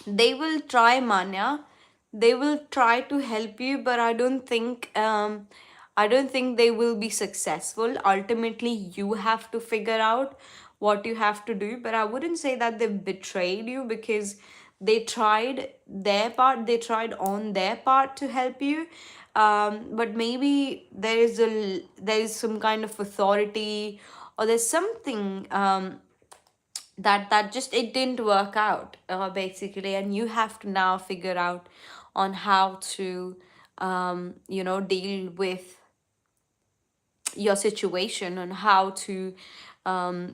They will try, Manya. They will try to help you, but I don't think they will be successful. Ultimately, you have to figure out what you have to do. But I wouldn't say that they betrayed you, because they tried their part. They tried on their part to help you. But maybe there is some kind of authority, or there's something that just it didn't work out, basically, and you have to now figure out on how to deal with your situation, and how to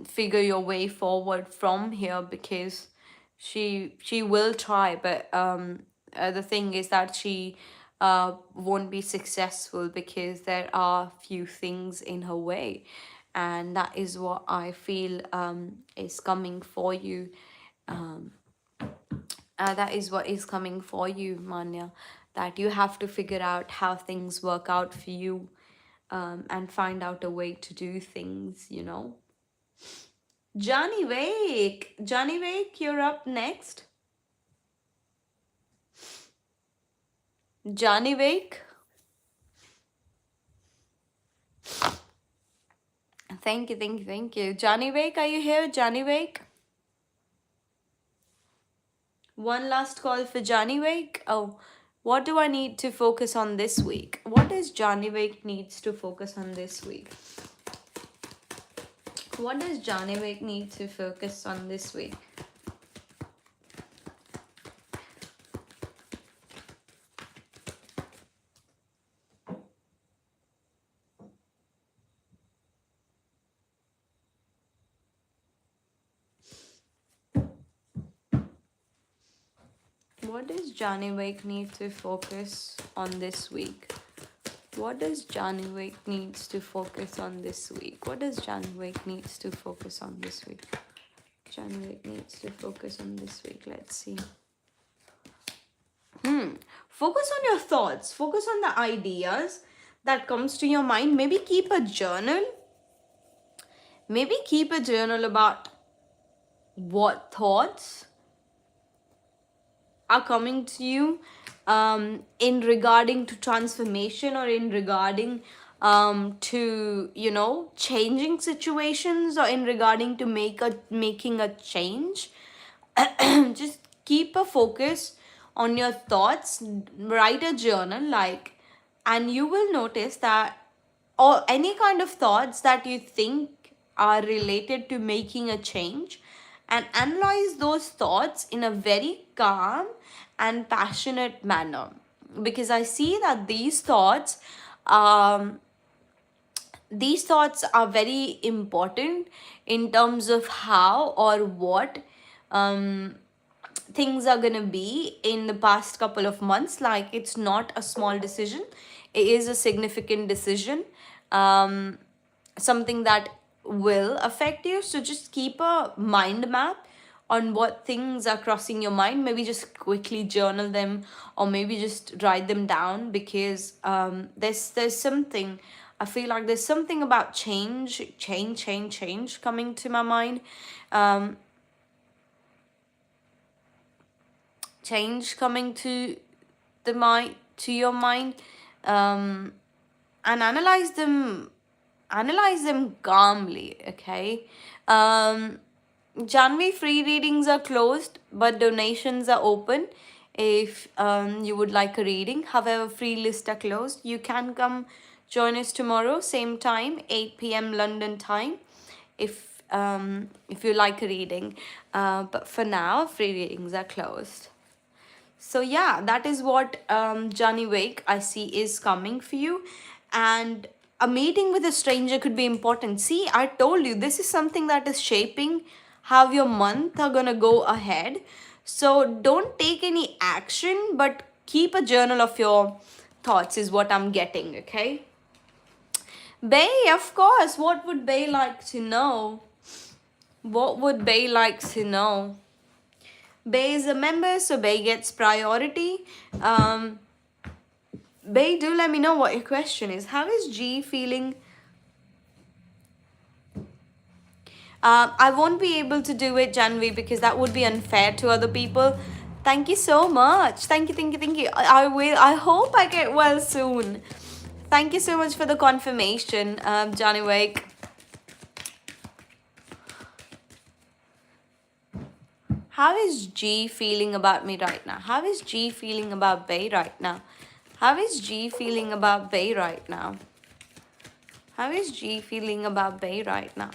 figure your way forward from here, because she will try, but the thing is that she won't be successful, because there are few things in her way, and that is what I feel is coming for you. um, that is what is coming for you, Manya, that you have to figure out how things work out for you, and find out a way to do things. Johnny Wake, you're up next. Johnny Wake. Thank you, thank you, thank you. Johnny Wake, are you here? Johnny Wake? One last call for Johnny Wake. Oh, what do I need to focus on this week? What does Johnny Wake needs to focus on this week? What does Johnny Wake need to focus on this week? What does Johnny Wake need to focus on this week? What does Johnny Wake needs to focus on this week? What does Johnny Wake needs to focus on this week? Johnny Wake needs to focus on this week. Let's see. Focus on your thoughts. Focus on the ideas that comes to your mind. Maybe keep a journal. Maybe keep a journal about what thoughts are coming to you in regarding to transformation, or in regarding to changing situations, or in regarding to making a change. Just keep a focus on your thoughts. Write a journal, and you will notice that, or any kind of thoughts that you think are related to making a change, and analyze those thoughts in a very calm and passionate manner, because I see that um, these thoughts are very important in terms of how or what um, things are going to be in the past couple of months. Like, it's not a small decision, it is a significant decision, something that will affect you. So just keep a mind map on what things are crossing your mind. Maybe just quickly journal them, or maybe just write them down, because there's something, I feel like there's something about change coming to my mind. Change coming to the mind to your mind, um, and analyze them calmly. Okay. um, January free readings are closed, but donations are open. If you would like a reading, however, free lists are closed. You can come join us tomorrow, same time, 8 p.m. London time, if you like a reading. But for now, free readings are closed. So yeah, that is what Johnny Wake I see is coming for you. And a meeting with a stranger could be important. See, I told you this is something that is shaping how your month are gonna go ahead. So don't take any action, but keep a journal of your thoughts is what I'm getting, okay? Bay, of course. What would Bay like to know? What would Bay like to know? Bay is a member, so Bay gets priority. Um, Bay, do let me know what your question is. How is G feeling? I won't be able to do it, Janvi, because that would be unfair to other people. Thank you so much. Thank you, thank you, thank you. I will. I hope I get well soon. Thank you so much for the confirmation, Johnny Wake. How is G feeling about me right now? How is G feeling about Bay right now? How is G feeling about Bay right now? How is G feeling about Bay right now?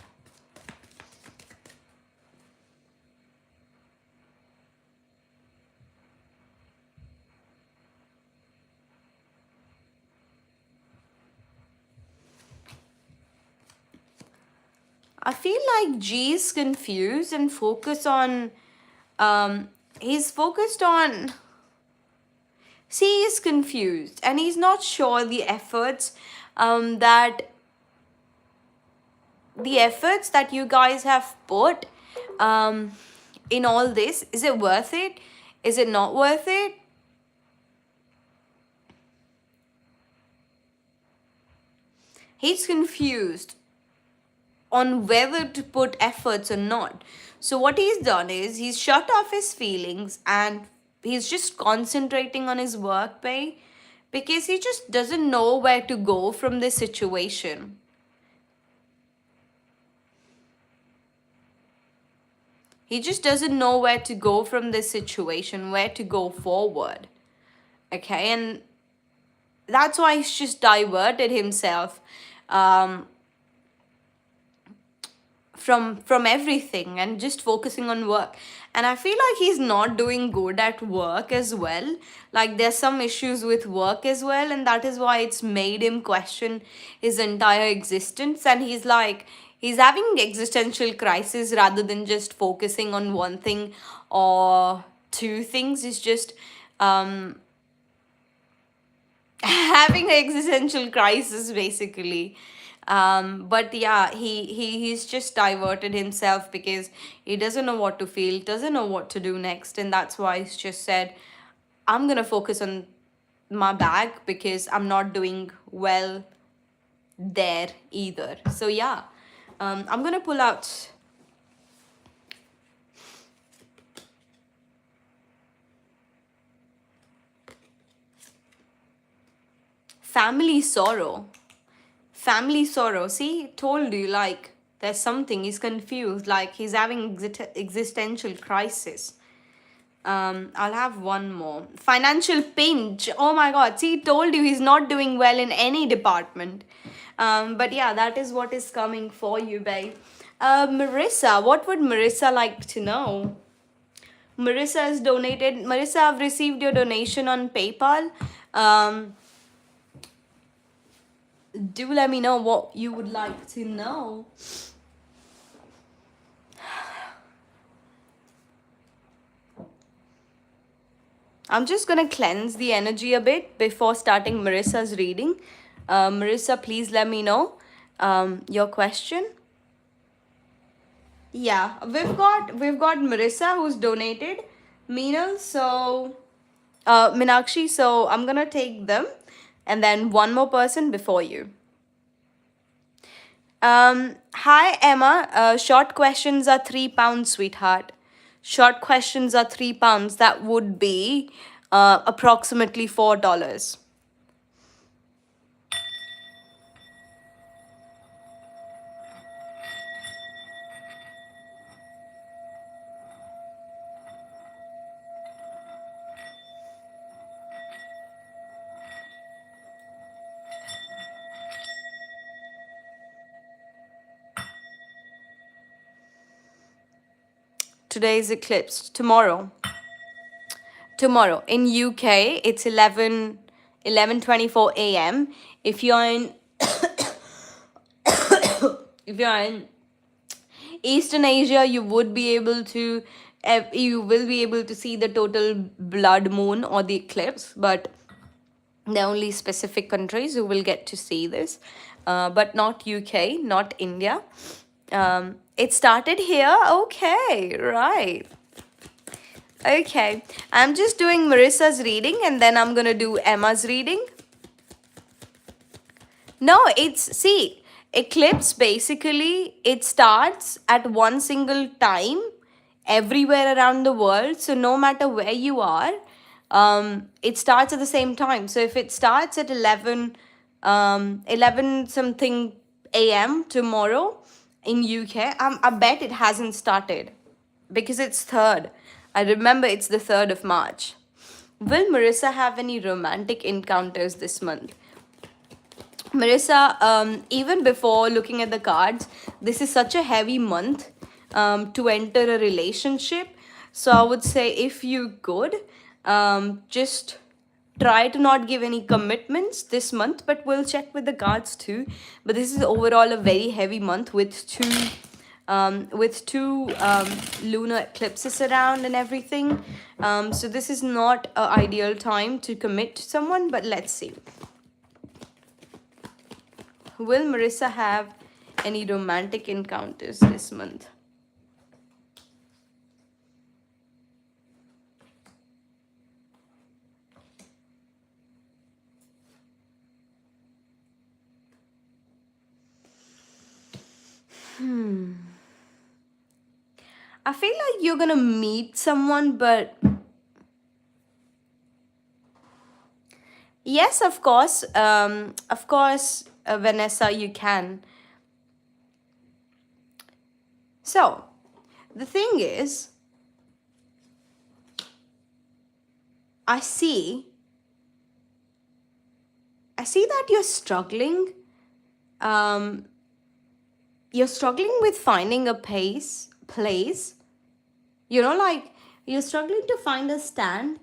I feel like G is confused and he's focused on, see, he's confused and he's not sure that the efforts that you guys have put um, in all this, is it worth it? Is it not worth it? He's confused on whether to put efforts or not. So what he's done is he's shut off his feelings and he's just concentrating on his work pay because he just doesn't know where to go from this situation. He just doesn't know where to go from this situation, where to go forward. Okay, and that's why he's just diverted himself from everything and just focusing on work. And I feel like he's not doing good at work as well. Like there's some issues with work as well, and that is why it's made him question his entire existence. And he's having existential crisis rather than just focusing on one thing or two things. He's just having an existential crisis basically. But yeah, he's just diverted himself because he doesn't know what to feel, doesn't know what to do next, and that's why he's just said, I'm gonna focus on my bag because I'm not doing well there either. So yeah, I'm gonna pull out family sorrow. Family sorrow. See, told you, like there's something, he's confused, like he's having existential crisis. I'll have one more. Financial pinch. Oh my god. See, told you he's not doing well in any department. But yeah, that is what is coming for you, babe. Marissa, what would Marissa like to know? Marissa has donated. Marissa, I've received your donation on PayPal. Do let me know what you would like to know. I'm just gonna cleanse the energy a bit before starting Marissa's reading. Marissa, please let me know your question. Yeah, we've got Marissa who's donated, Meenal, so Minakshi, so I'm gonna take them, and then one more person before you. Hi Emma. Short questions are £3, sweetheart. Short questions are £3. That would be approximately $4. Today's eclipse. Tomorrow in UK it's 11:24 a.m. If you're in if you're in Eastern Asia, you will be able to see the total blood moon or the eclipse, but there are only specific countries who will get to see this, but not UK, not India. It started here. Okay, right. Okay, I'm just doing Marissa's reading and then I'm gonna do Emma's reading. No, see, eclipse basically, it starts at one single time everywhere around the world. So no matter where you are, it starts at the same time. So if it starts at 11 something a.m. tomorrow in UK, I bet it hasn't started because it's 3rd. I remember it's the 3rd of March. Will Marissa have any romantic encounters this month? Marissa, even before looking at the cards, this is such a heavy month to enter a relationship. So I would say if you could, just try to not give any commitments this month, but we'll check with the cards too. But this is overall a very heavy month with two lunar eclipses around and everything. So this is not an ideal time to commit to someone, but let's see. Will Marissa have any romantic encounters this month? I feel like you're gonna meet someone, but yes, of course, Vanessa, you can. So, the thing is, I see that you're struggling. You're struggling with finding a place. Like you're struggling to find a stand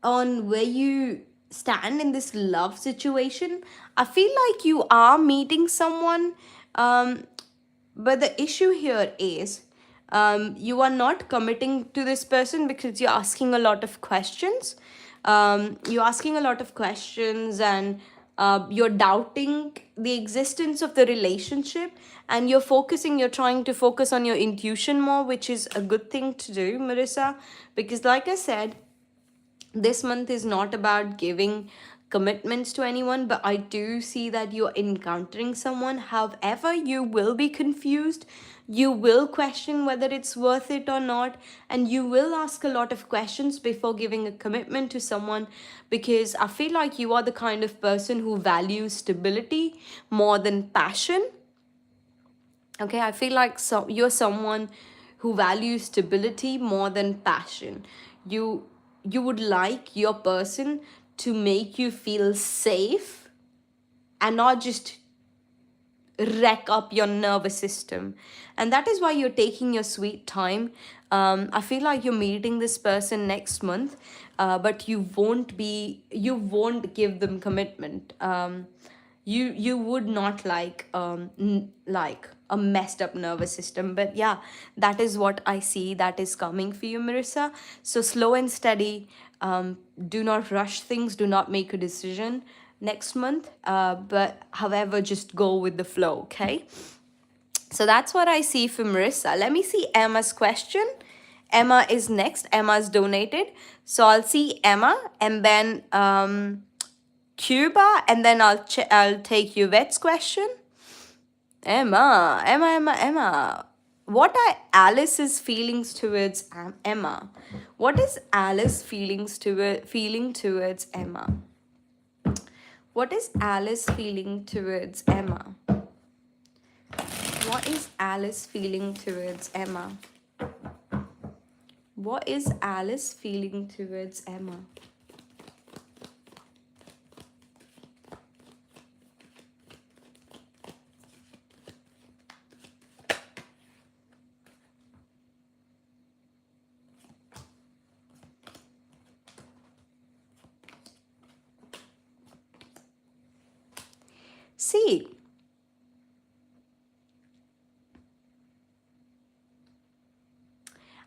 on where you stand in this love situation. I feel like you are meeting someone, but the issue here is you are not committing to this person because you're asking a lot of questions. You're asking a lot of questions and you're doubting the existence of the relationship, and you're trying to focus on your intuition more, which is a good thing to do, Marissa, because like I said, this month is not about giving commitments to anyone, but I do see that you're encountering someone. However, you will be confused. You will question whether it's worth it or not, and you will ask a lot of questions before giving a commitment to someone, because I feel like you are the kind of person who values stability more than passion. Okay, I feel like you're someone who values stability more than passion. You would like your person to make you feel safe and not just wreck up your nervous system, and that is why you're taking your sweet time. I feel like you're meeting this person next month, but you won't give them commitment. You would not like like a messed up nervous system, but yeah, that is what I see that is coming for you, Marissa. So slow and steady. Do not rush things, do not make a decision next month, but however, just go with the flow. Okay, so that's what I see for Marissa. Let me see Emma's question. Emma is next. Emma's donated, so I'll see Emma and then Cuba, and then I'll take Yvette's question. Emma. what are Alice's feelings towards Emma? What is Alice feeling towards Emma? What is Alice feeling towards Emma? What is Alice feeling towards Emma? What is Alice feeling towards Emma? See,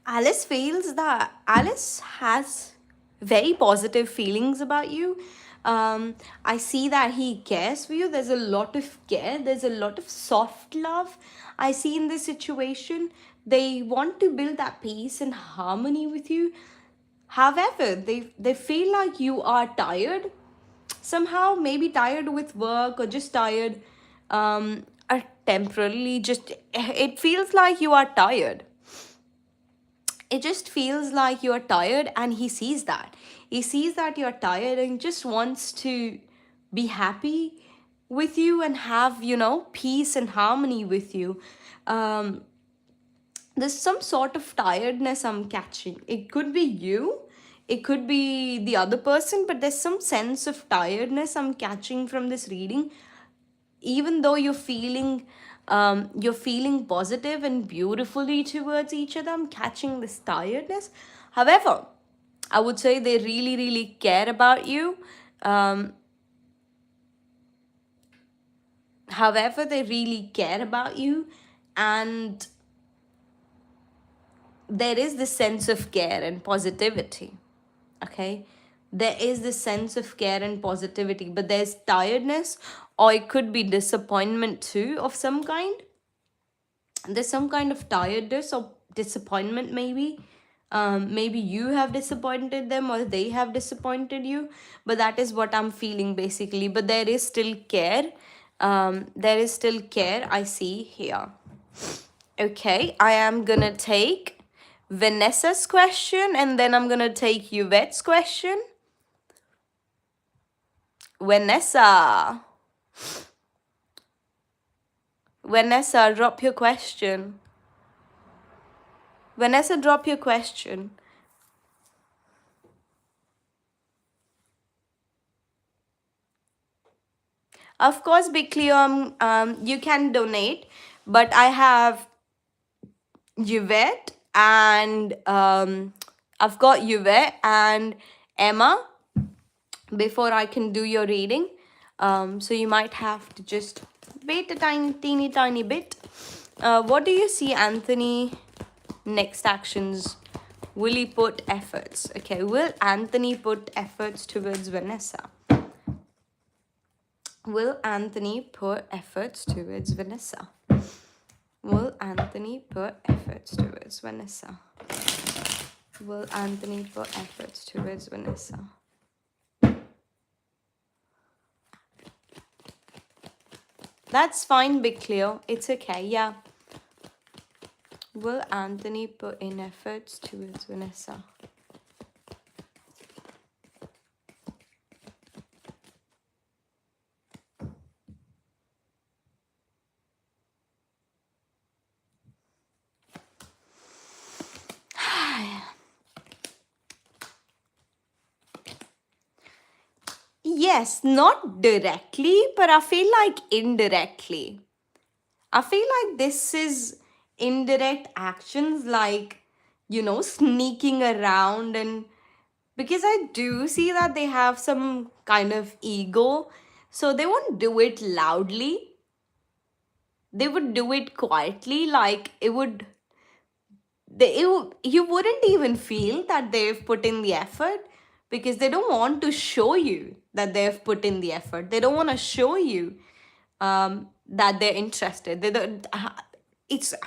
Alice feels that Alice has very positive feelings about you. I see that he cares for you. There's a lot of care. There's a lot of soft love I see in this situation. They want to build that peace and harmony with you. However, they feel like you are tired somehow, maybe tired with work or just tired, or temporarily just it feels like you are tired. It just feels like you're tired, and he sees that you're tired and just wants to be happy with you and have, peace and harmony with you. There's some sort of tiredness I'm catching. It could be you, it could be the other person, but there's some sense of tiredness I'm catching from this reading. Even though you're feeling positive and beautifully towards each other, I'm catching this tiredness. However, I would say they really, really care about you. um, However, they really care about you, and there is this sense of care and positivity. Okay, there is this sense of care and positivity, but there's tiredness, or it could be disappointment too of some kind. There's some kind of tiredness or disappointment, maybe. Maybe you have disappointed them or they have disappointed you, but that is what I'm feeling basically. But there is still care. There is still care I see here. Okay, I am gonna take Vanessa's question, and then I'm gonna take Yvette's question. Vanessa, drop your question. Vanessa, drop your question. Of course, Big Cleo, you can donate, but I have Yvette and I've got Yvette and Emma before I can do your reading. So you might have to just wait a tiny bit. What do you see, Anthony? Next actions. Will he put efforts? Okay, will Anthony put efforts towards Vanessa? Will Anthony put efforts towards Vanessa? Will Anthony put efforts towards Vanessa? Will Anthony put efforts towards Vanessa? That's fine, Big Cleo. It's okay, yeah. Will Anthony put in efforts towards Vanessa? Yes, not directly, but I feel like indirectly. I feel like this is indirect actions, like, sneaking around, and because I do see that they have some kind of ego, so they won't do it loudly. They would do it quietly, like you wouldn't even feel that they've put in the effort, because they don't want to show you that they've put in the effort. They don't want to show you that they're interested. They don't. I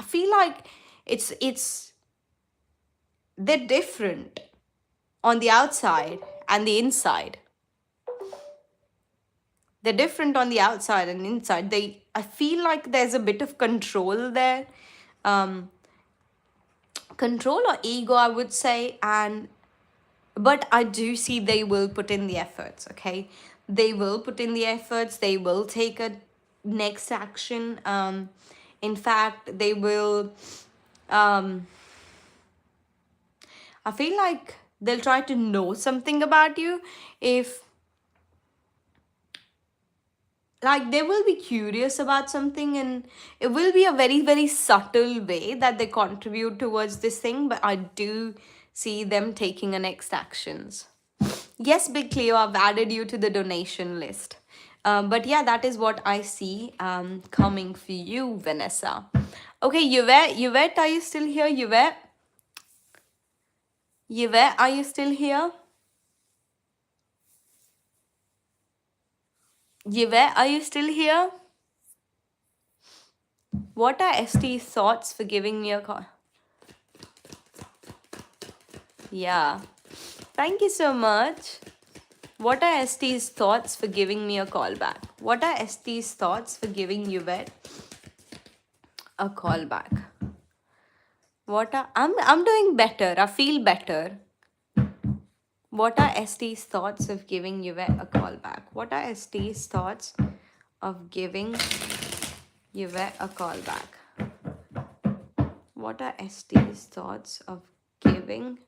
feel like it's they're different on the outside and the inside. They're different on the outside and inside. I feel like there's a bit of control there. control or ego, I would say. And but I do see they will put in the efforts. Okay, they will put in the efforts, they will take a next action. In fact, they will, um I feel like they'll try to know something about you. If, like, they will be curious about something, and it will be a very, very subtle way that they contribute towards this thing, but I do see them taking a next actions. Yes, Big Cleo, I've added you to the donation list. But yeah, that is what I see coming for you, Vanessa. Okay, Yvette, are you still here? Yvette, are you still here? Yvette, are you still here? What are ST's thoughts for giving me a call? Yeah. Thank you so much. What are ST's thoughts for giving me a call back? What are ST's thoughts for giving Yvette a call back? I'm doing better. I feel better. What are ST's thoughts of giving Yvette a call back? What are ST's thoughts of giving Yvette a call back? What are ST's thoughts of giving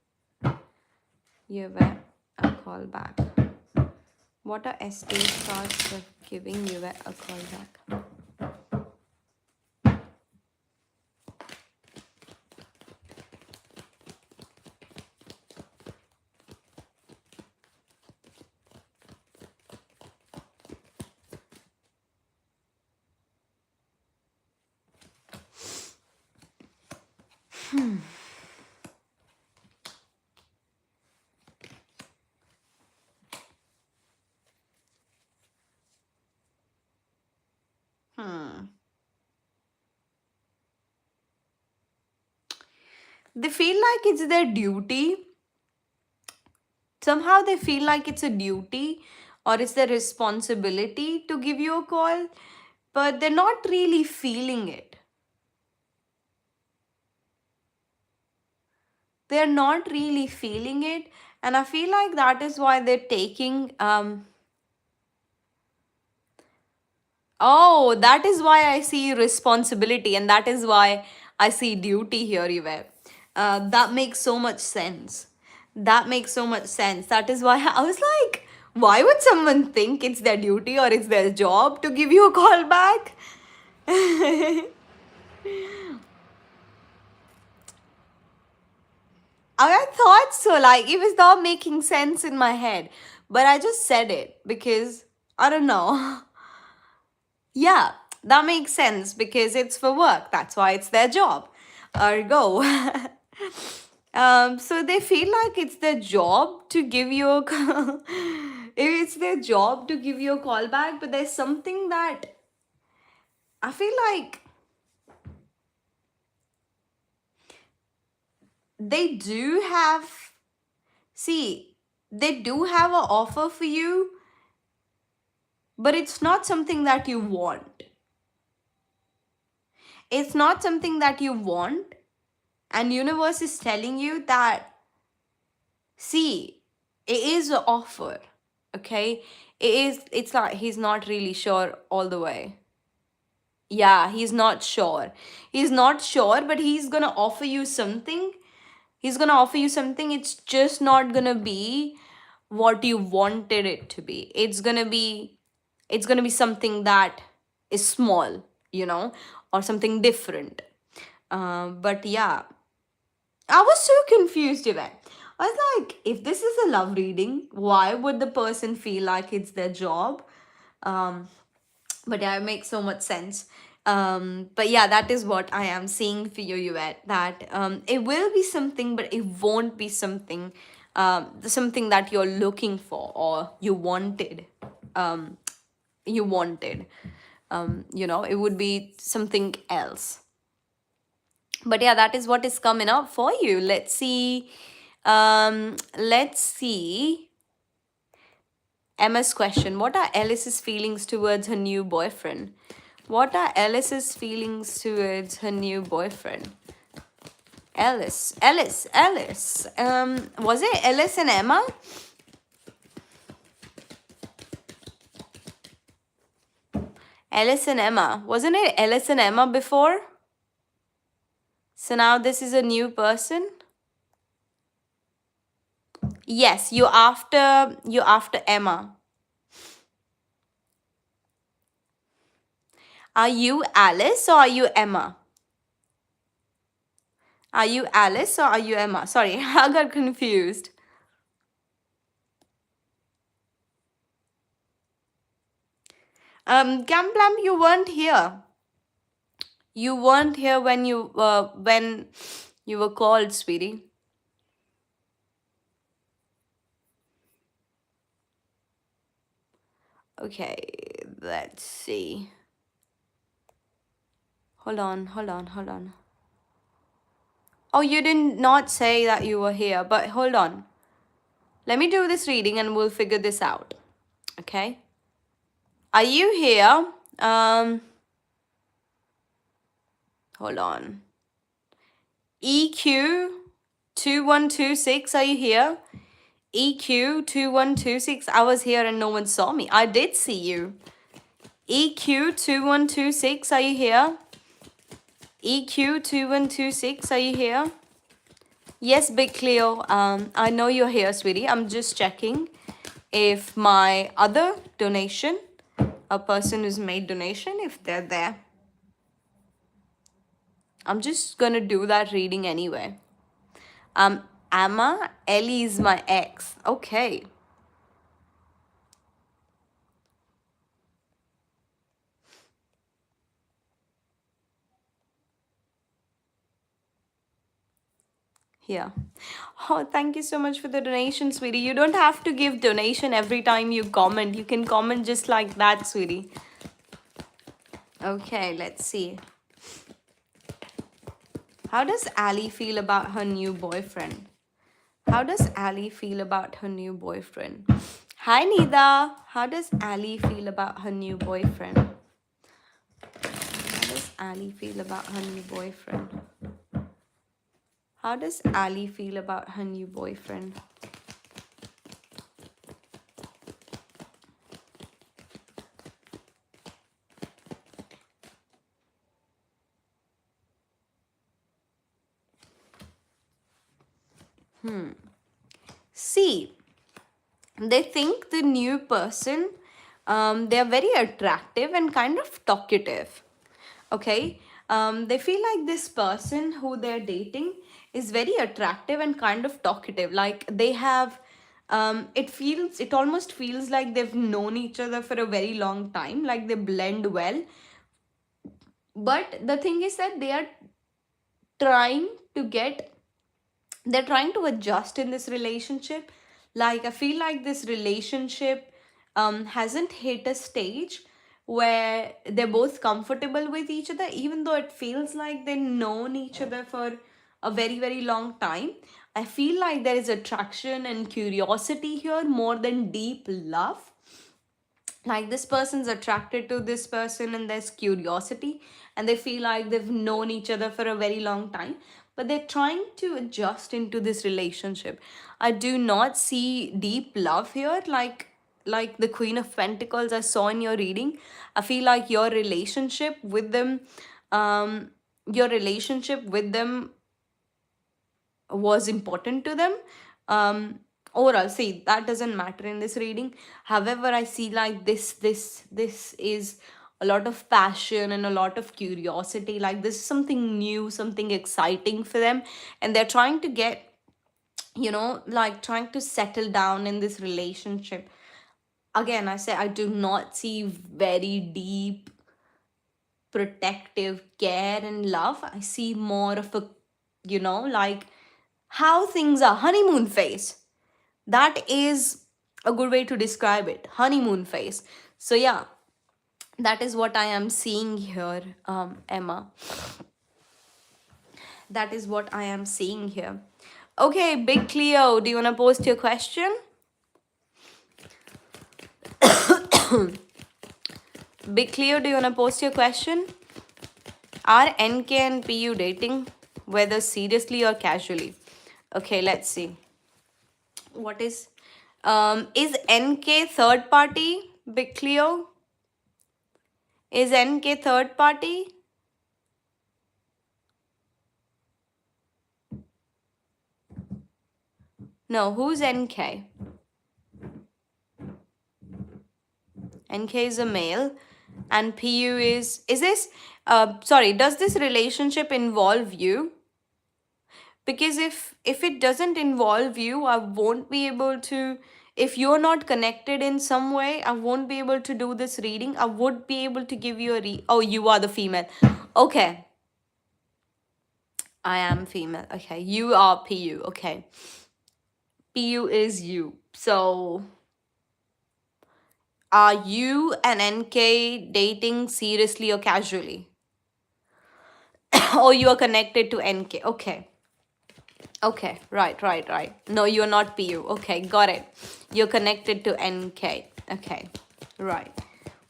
Yvette a call back? What are ST's thoughts of giving Yvette a call back? They feel like it's their duty. Somehow they feel like it's a duty or it's their responsibility to give you a call, but they're not really feeling it. They're not really feeling it. And I feel like that is why they're taking oh, that is why I see responsibility, and that is why I see duty here, Yvette. That makes so much sense. That makes so much sense. That is why I was like, why would someone think it's their duty or it's their job to give you a call back? I thought so. Like, it was not making sense in my head. But I just said it because I don't know. Yeah, that makes sense because it's for work. That's why it's their job. Ergo. So they feel like it's their job to give you a it's their job to give you a call back, but there's something that I feel like they do have, see, they do have an offer for you, but it's not something that you want. It's not something that you want, and universe is telling you that, see, it is an offer, okay? It's like he's not really sure all the way. Yeah, he's not sure. He's not sure, but he's gonna offer you something. He's gonna offer you something. It's just not gonna be what you wanted it to be. It's gonna be something that is small, or something different. But yeah, I was so confused, Yvette. I was like, if this is a love reading, why would the person feel like it's their job? Um, but yeah, it makes so much sense. But yeah, that is what I am seeing for you, Yvette. That it will be something, but it won't be something, something that you're looking for or you wanted. Um, you wanted. It would be something else. But yeah, that is what is coming up for you. Let's see. Let's see. Emma's question. What are Alice's feelings towards her new boyfriend? What are Alice's feelings towards her new boyfriend? Ellis. Was it Ellis and Emma? Ellis and Emma. Wasn't it Ellis and Emma before? So now this is a new person? Yes, you after Emma. Are you Alice or are you Emma? Are you Alice or are you Emma? Sorry, I got confused. Gamplam, you weren't here. You weren't here when you were called, sweetie. Okay, let's see. Hold on. Oh, you did not say that you were here, but hold on. Let me do this reading and we'll figure this out. Okay? Are you here? Hold on. EQ 2126, are you here? EQ 2126, I was here and no one saw me. I did see you. EQ 2126, are you here? EQ 2126, are you here? Yes, Big Cleo. I know you're here, sweetie. I'm just checking if my other donation, a person who's made donation, if they're there. I'm just gonna do that reading anyway. Emma, Ellie is my ex. Okay. Here. Oh, thank you so much for the donation, sweetie. You don't have to give donation every time you comment. You can comment just like that, sweetie. Okay, let's see. How does Ali feel about her new boyfriend? How does Ali feel about her new boyfriend? Hi, Nida. How does Ali feel about her new boyfriend? How does Ali feel about her new boyfriend? How does Ali feel about her new boyfriend? See, they think the new person, they're very attractive and kind of talkative. Okay, they feel like this person who they're dating is very attractive and kind of talkative. Like they have, it almost feels like they've known each other for a very long time. Like they blend well. But the thing is that they are trying to get they're trying to adjust in this relationship. Like I feel like this relationship hasn't hit a stage where they're both comfortable with each other, even though it feels like they've known each other for a very very long time. I feel like there is attraction and curiosity here more than deep love. Like this person's attracted to this person and there's curiosity, and they feel like they've known each other for a very long time, but they're trying to adjust into this relationship. I do not see deep love here, like the Queen of Pentacles I saw in your reading. I feel like your relationship with them, your relationship with them was important to them. Overall, see, that doesn't matter in this reading. However, I see like this is a lot of passion and a lot of curiosity. Like this is something new, something exciting for them, and they're trying to get, like trying to settle down in this relationship. Again, I say I do not see very deep protective care and love. I see more of a, like how things are honeymoon phase. That is a good way to describe it, honeymoon phase. So yeah, that is what I am seeing here, Emma. That is what I am seeing here. Okay, Big Cleo, do you want to post your question? Big Cleo, do you want to post your question? Are NK and PU dating? whether seriously or casually. Okay, let's see. What is NK third party? Big Cleo? Is NK third party? No, who's NK? NK is a male and PU is this, sorry, does this relationship involve you? Because if it doesn't involve you, I won't be able to, if you're not connected in some way, I won't be able to do this reading. I would be able to give you a oh, you are the female. Okay, I am female. Okay, you are PU. Okay, PU is you. So are you and NK dating seriously or casually? Or you are connected to NK? Okay. Okay, right. No, you're not PU. Okay, got it. You're connected to NK. Okay, right.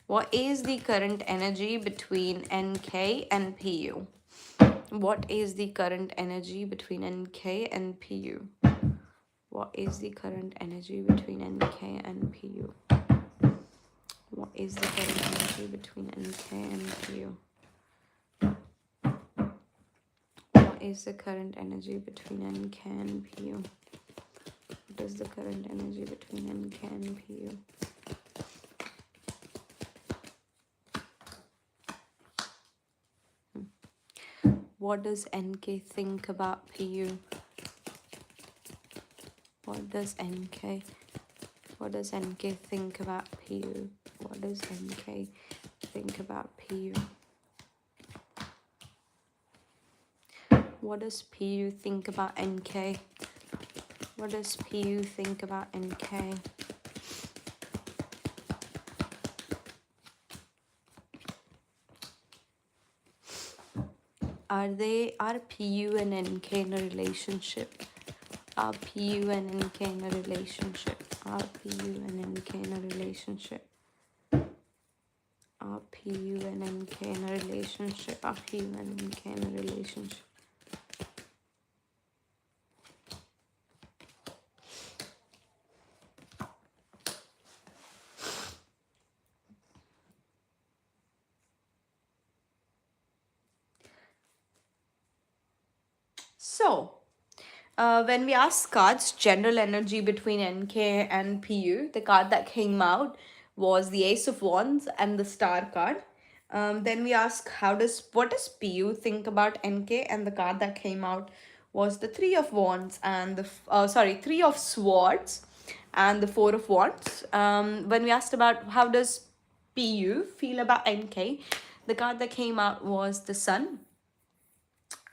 What is the current energy between NK and PU? What is the current energy between NK and PU? What is the current energy between NK and PU? What is the current energy between NK and PU? What is the current energy between NK and PU? What is the current energy between NK and PU? What does NK think about PU? What does NK think about PU? What does NK think about PU? What does PU think about NK? What does PU think about NK? Are PU and NK in a relationship? Are PU and NK in a relationship? Are PU and NK in a relationship? Are PU and NK in a relationship? Are PU and NK in a relationship? So, when we asked cards, general energy between NK and PU, the card that came out was the Ace of Wands and the Star card. Then we asked, what does PU think about NK? And the card that came out was the Three of Wands and Three of Swords and the Four of Wands. When we asked about how does PU feel about NK, the card that came out was the Sun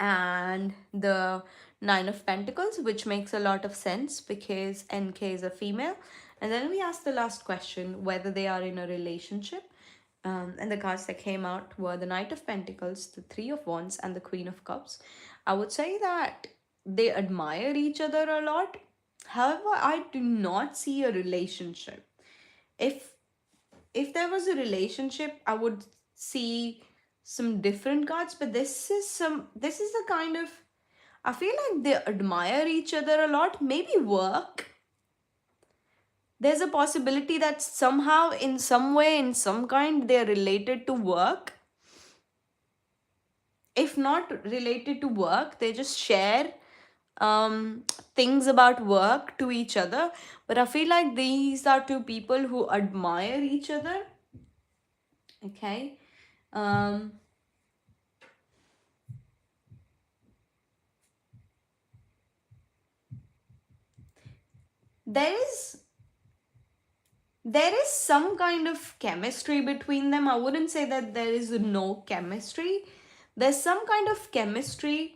and the Nine of Pentacles, which makes a lot of sense because NK is a female. And then we asked the last question whether they are in a relationship. And the cards that came out were the Knight of Pentacles, the Three of Wands, and the Queen of Cups. I would say that they admire each other a lot. However, I do not see a relationship. If there was a relationship, I would see some different cards, but this is the kind of, I feel like they admire each other a lot. Maybe work. There's a possibility that somehow, in some way, in some kind, they're related to work. If not related to work, they just share things about work to each other. But I feel like these are two people who admire each other. Okay. There is some kind of chemistry between them. I wouldn't say that there is no chemistry. There's some kind of chemistry.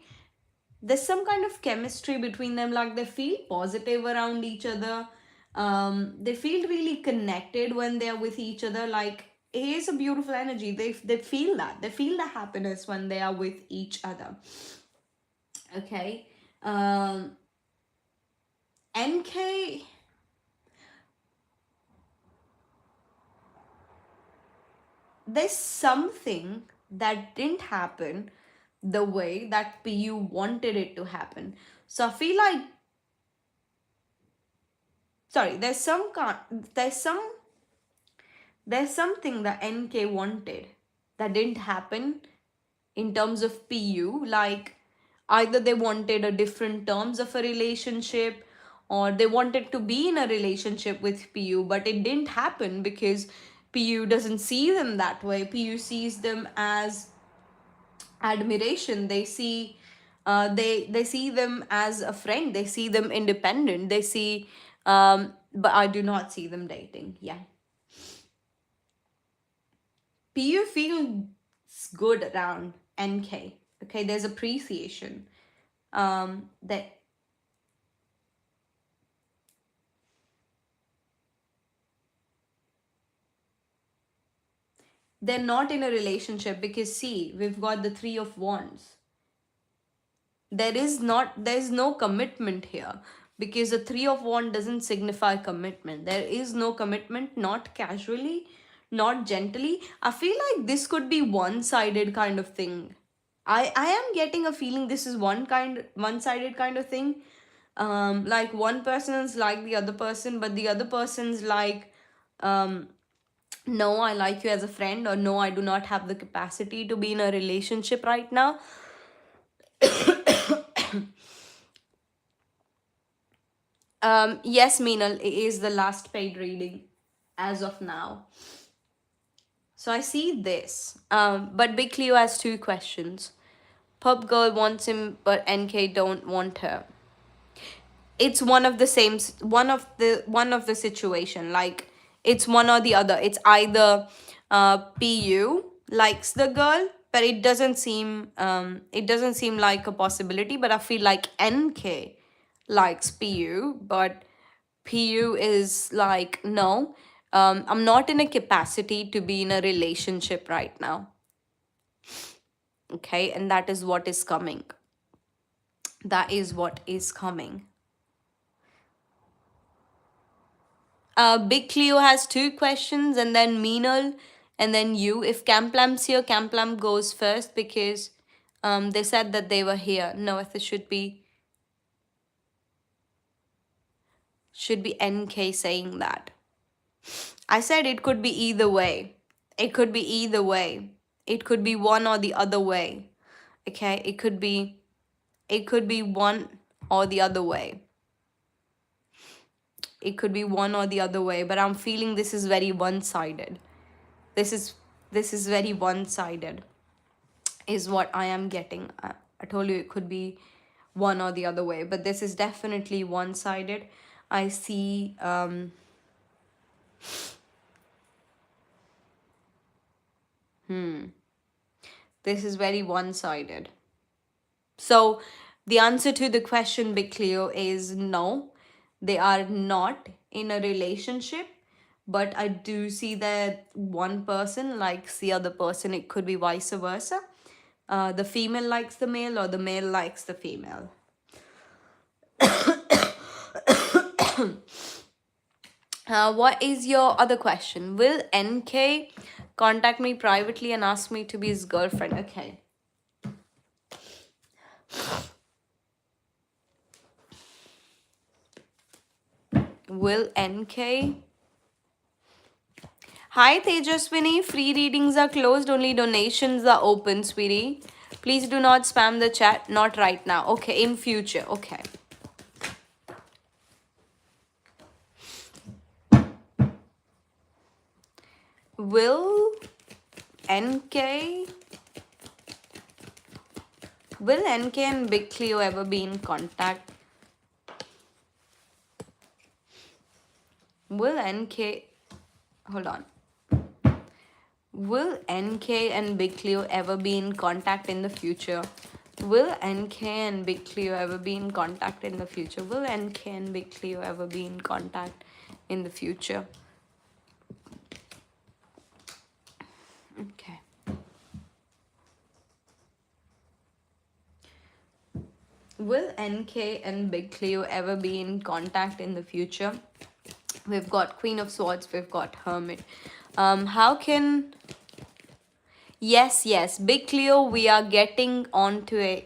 There's some kind of chemistry between them. Like they feel positive around each other. They feel really connected when they're with each other. Like it is a beautiful energy. They feel that. They feel the happiness when they are with each other. Okay. NK. There's something that didn't happen the way that PU wanted it to happen. So I feel like, sorry, there's something that NK wanted that didn't happen in terms of PU. Like either they wanted a different terms of a relationship, or they wanted to be in a relationship with PU, but it didn't happen because PU doesn't see them that way. PU sees them as admiration. They see they see them as a friend. They see them independent. They see but I do not see them dating. Yeah. PU feels good around NK. Okay, there's appreciation. That they're not in a relationship because see, we've got the Three of Wands. There's no commitment here because the Three of Wands doesn't signify commitment. There is no commitment, not casually, not gently. I feel like this could be one-sided kind of thing. I am getting a feeling this is one-sided kind of thing. Like one person's like the other person, but the other person's like, no, I like you as a friend, or no, I do not have the capacity to be in a relationship right now. Yes, Meenal, it is the last paid reading as of now. So I see this. But Big Cleo has two questions. Pub girl wants him, but NK don't want her. It's one of the situation. Like it's one or the other. It's either PU likes the girl, but it doesn't seem like a possibility. But I feel like NK likes PU, but PU is like, no, I'm not in a capacity to be in a relationship right now. Okay, and that is what is coming. That is what is coming. Big Cleo has two questions, and then Meenal, and then you. If Camplam's here, Camplam goes first because they said that they were here. No, it should be NK saying that. I said it could be either way. It could be either way. It could be one or the other way. Okay, it could be one or the other way. It could be one or the other way, but I'm feeling this is very one-sided. This is very one-sided is what I am getting. I told you it could be one or the other way, but this is definitely one-sided. I see this is very one-sided. So the answer to the question, Big Cleo, is no. They are not in a relationship, but I do see that one person likes the other person. It could be vice versa. The female likes the male, or the male likes the female. What is your other question? Will NK contact me privately and ask me to be his girlfriend? Okay. Will NK? Hi Tejaswini, free readings are closed, only donations are open, sweetie. Please do not spam the chat, not right now. Okay, in future, okay. Will NK and Big Cleo ever be in contact? Will NK, hold on. Will NK and Big Cleo ever be in contact in the future? Will NK and Big Cleo ever be in contact in the future? Will NK and Big Cleo ever be in contact in the future? Okay. Will NK and Big Cleo ever be in contact in the future? We've got Queen of Swords, we've got Hermit. How can... Yes. Big Cleo, we are getting on to a.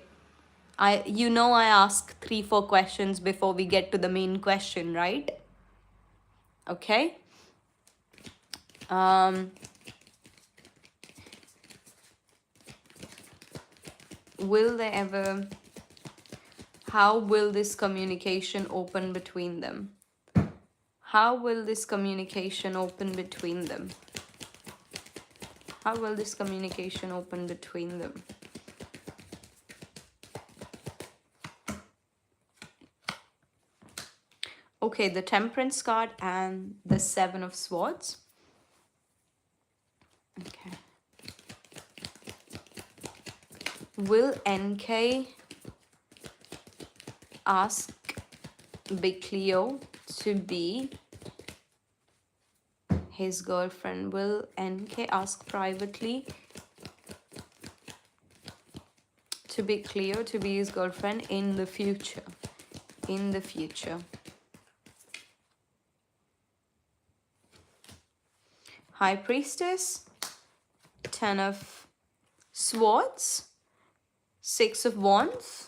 I ask 3-4 questions before we get to the main question, right? Okay. Um, will they ever? How will this communication open between them? How will this communication open between them? How will this communication open between them? Okay, the Temperance card and the Seven of Swords. Okay. Will NK ask Big Cleo to be his girlfriend? Will NK ask privately to Big Cleo to be his girlfriend in the future? In the future. High Priestess, Ten of Swords, Six of Wands,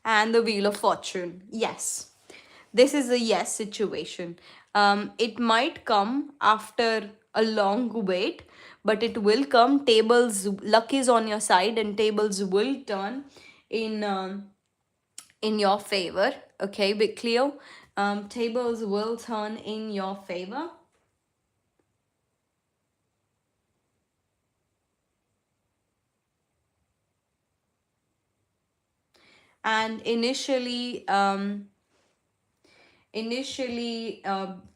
and the Wheel of Fortune. Yes, this is a yes situation. It might come after a long wait, but it will come. Tables, luck is on your side, and tables will turn in your favor. Okay, Big Cleo. Tables will turn in your favor. And initially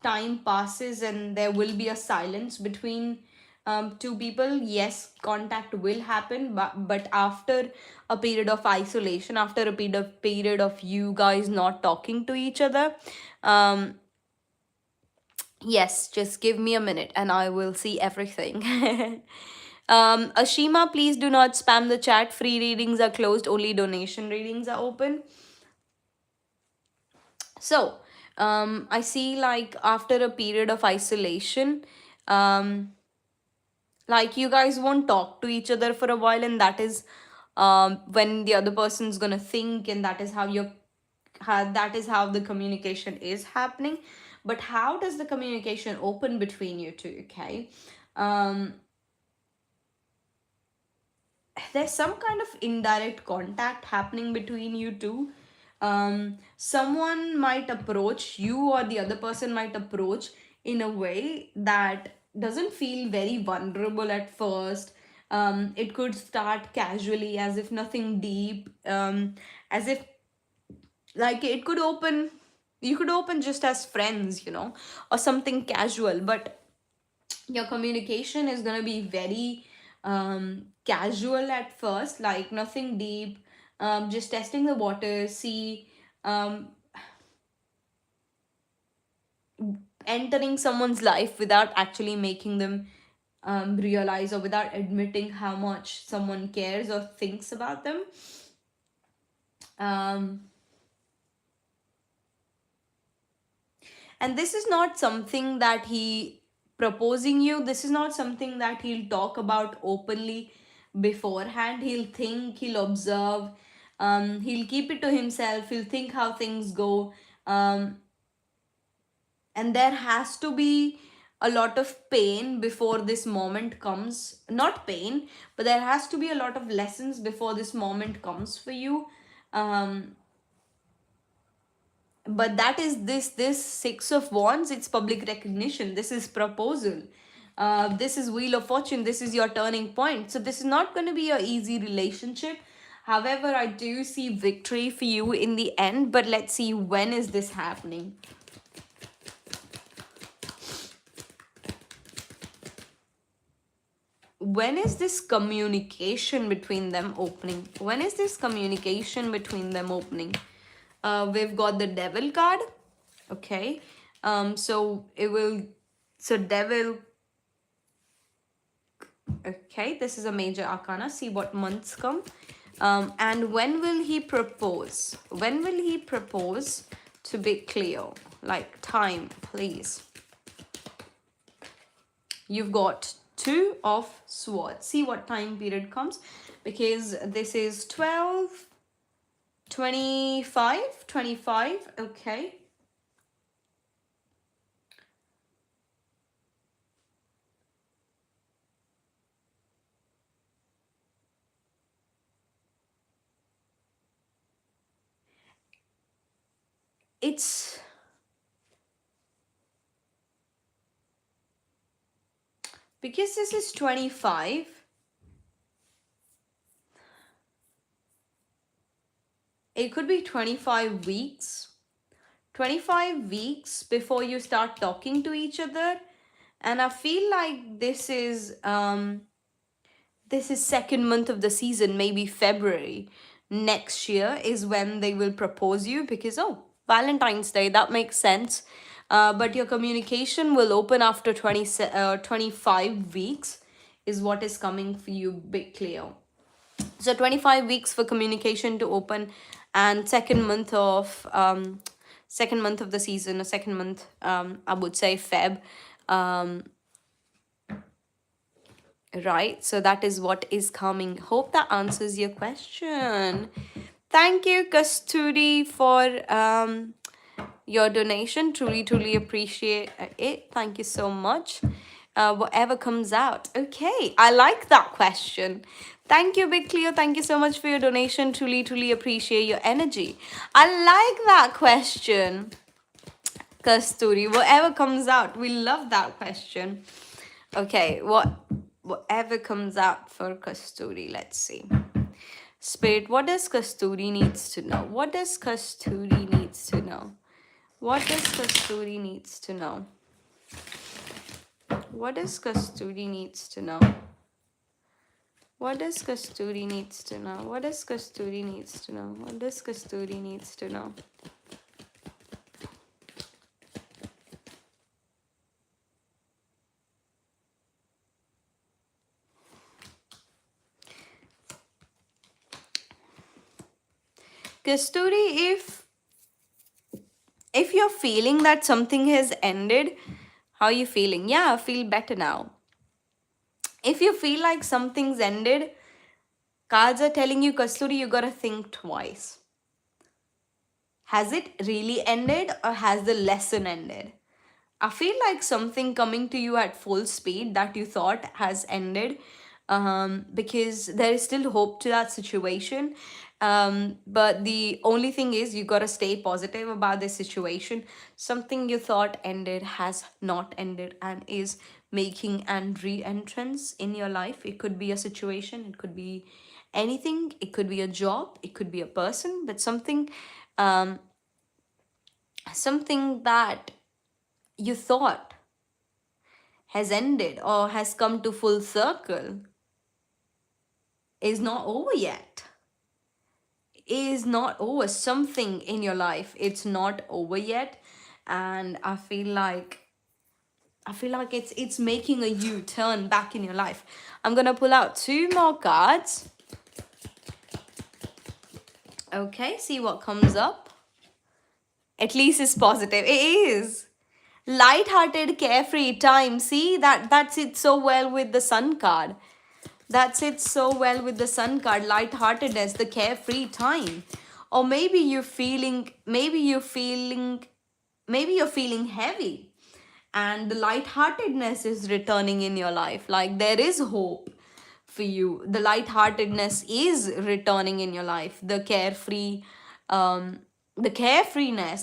time passes and there will be a silence between two people. Yes, contact will happen, but after a period of isolation, after a period of you guys not talking to each other. Yes, just give me a minute and I will see everything. Ashima, please do not spam the chat. Free readings are closed, only donation readings are open. So, I see like after a period of isolation, like you guys won't talk to each other for a while, and that is when the other person's gonna think, and that is that is how the communication is happening. But how does the communication open between you two? Okay. Um, there's some kind of indirect contact happening between you two. Someone might approach you, or the other person might approach in a way that doesn't feel very vulnerable at first. It could start casually, as if nothing deep, as if like it could open, you could open just as friends, or something casual, but your communication is going to be very casual at first, like nothing deep, just testing the waters, see, um, entering someone's life without actually making them realize, or without admitting how much someone cares or thinks about them. um, and this is not something that he proposing you, this is not something that he'll talk about openly beforehand. He'll think, he'll observe, he'll keep it to himself, he'll think how things go, and there has to be a lot of pain before this moment comes. Not pain, but there has to be a lot of lessons before this moment comes for you. um, but that is this Six of Wands. It's public recognition, this is proposal, this is Wheel of Fortune, this is your turning point. So this is not going to be a easy relationship. However, I do see victory for you in the end, but let's see, when is this happening? When is this communication between them opening? When is this communication between them opening? We've got the Devil card. Okay. So it will, so Devil. Okay, this is a major arcana. See what months come. And when will he propose? When will he propose to Big Cleo? Like time, please. You've got two of swords. See what time period comes, because this is 12, 25, 25. Okay. It's because this is 25. It could be 25 weeks. 25 weeks before you start talking to each other. And I feel like this is second month of the season, maybe February next year is when they will propose you, because oh, Valentine's Day, that makes sense. But your communication will open after 25 weeks is what is coming for you, Big Cleo. So 25 weeks for communication to open, and second month of the season, or second month, I would say Feb. Right, so that is what is coming. Hope that answers your question. Thank you, Kasturi, for your donation. Truly appreciate it. Thank you so much. Whatever comes out. Okay, I like that question. Thank you, Big Cleo. Thank you so much for your donation. Truly appreciate your energy. I like that question, Kasturi. Whatever comes out, we love that question. Okay, whatever comes out for Kasturi, let's see. Spirit, what does Kasturi needs to know? What does Kasturi needs to know? What does Kasturi needs to know? What does Kasturi needs to know? What does Kasturi needs to know? What does Kasturi needs to know? What does Kasturi needs to know? Kasturi, if you're feeling that something has ended, how are you feeling? Yeah, I feel better now. If you feel like something's ended, cards are telling you, Kasturi, you gotta think twice. Has it really ended, or has the lesson ended? I feel like something coming to you at full speed that you thought has ended, because there is still hope to that situation. But the only thing is, you got to stay positive about the situation. Something you thought ended has not ended and is making an re-entrance in your life. It could be a situation, it could be anything, it could be a job, it could be a person, but um, something that you thought has ended or has come to full circle is not over yet. Is not over. Something in your life, it's not over yet. And I feel like it's making a U-turn back in your life. I'm gonna pull out two more cards. Okay, see what comes up. At least it's positive. It is. Light-hearted, carefree time. See, that's it so well with the Sun card. That's it so well with the Sun card. Lightheartedness, the carefree time. Or maybe you're feeling heavy, and the lightheartedness is returning in your life. Like there is hope for you. The lightheartedness is returning in your life. The carefreeness,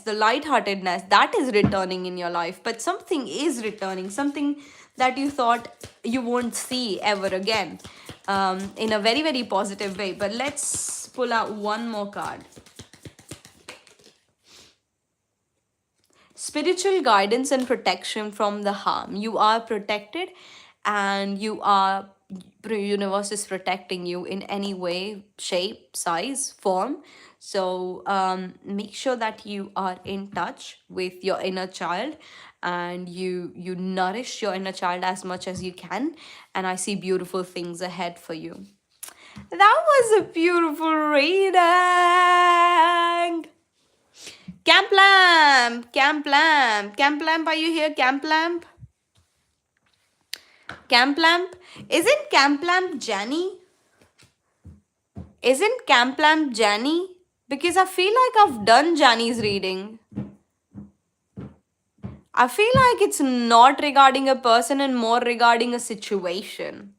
the lightheartedness, that is returning in your life. But something is returning, something that you thought you won't see ever again, in a very positive way. But let's pull out one more card. Spiritual guidance and protection from the harm. You are protected, and universe is protecting you in any way, shape, size, form. So make sure that you are in touch with your inner child, and you nourish your inner child as much as you can. And I see beautiful things ahead for you. That was a beautiful reading. Camp Lamp, Camp Lamp, Camp Lamp, are you here, Camp Lamp? Camp Lamp? Isn't Camp Lamp Jenny? Isn't Camp Lamp Jenny? Because I feel like I've done Jenny's reading. I feel like it's not regarding a person and more regarding a situation.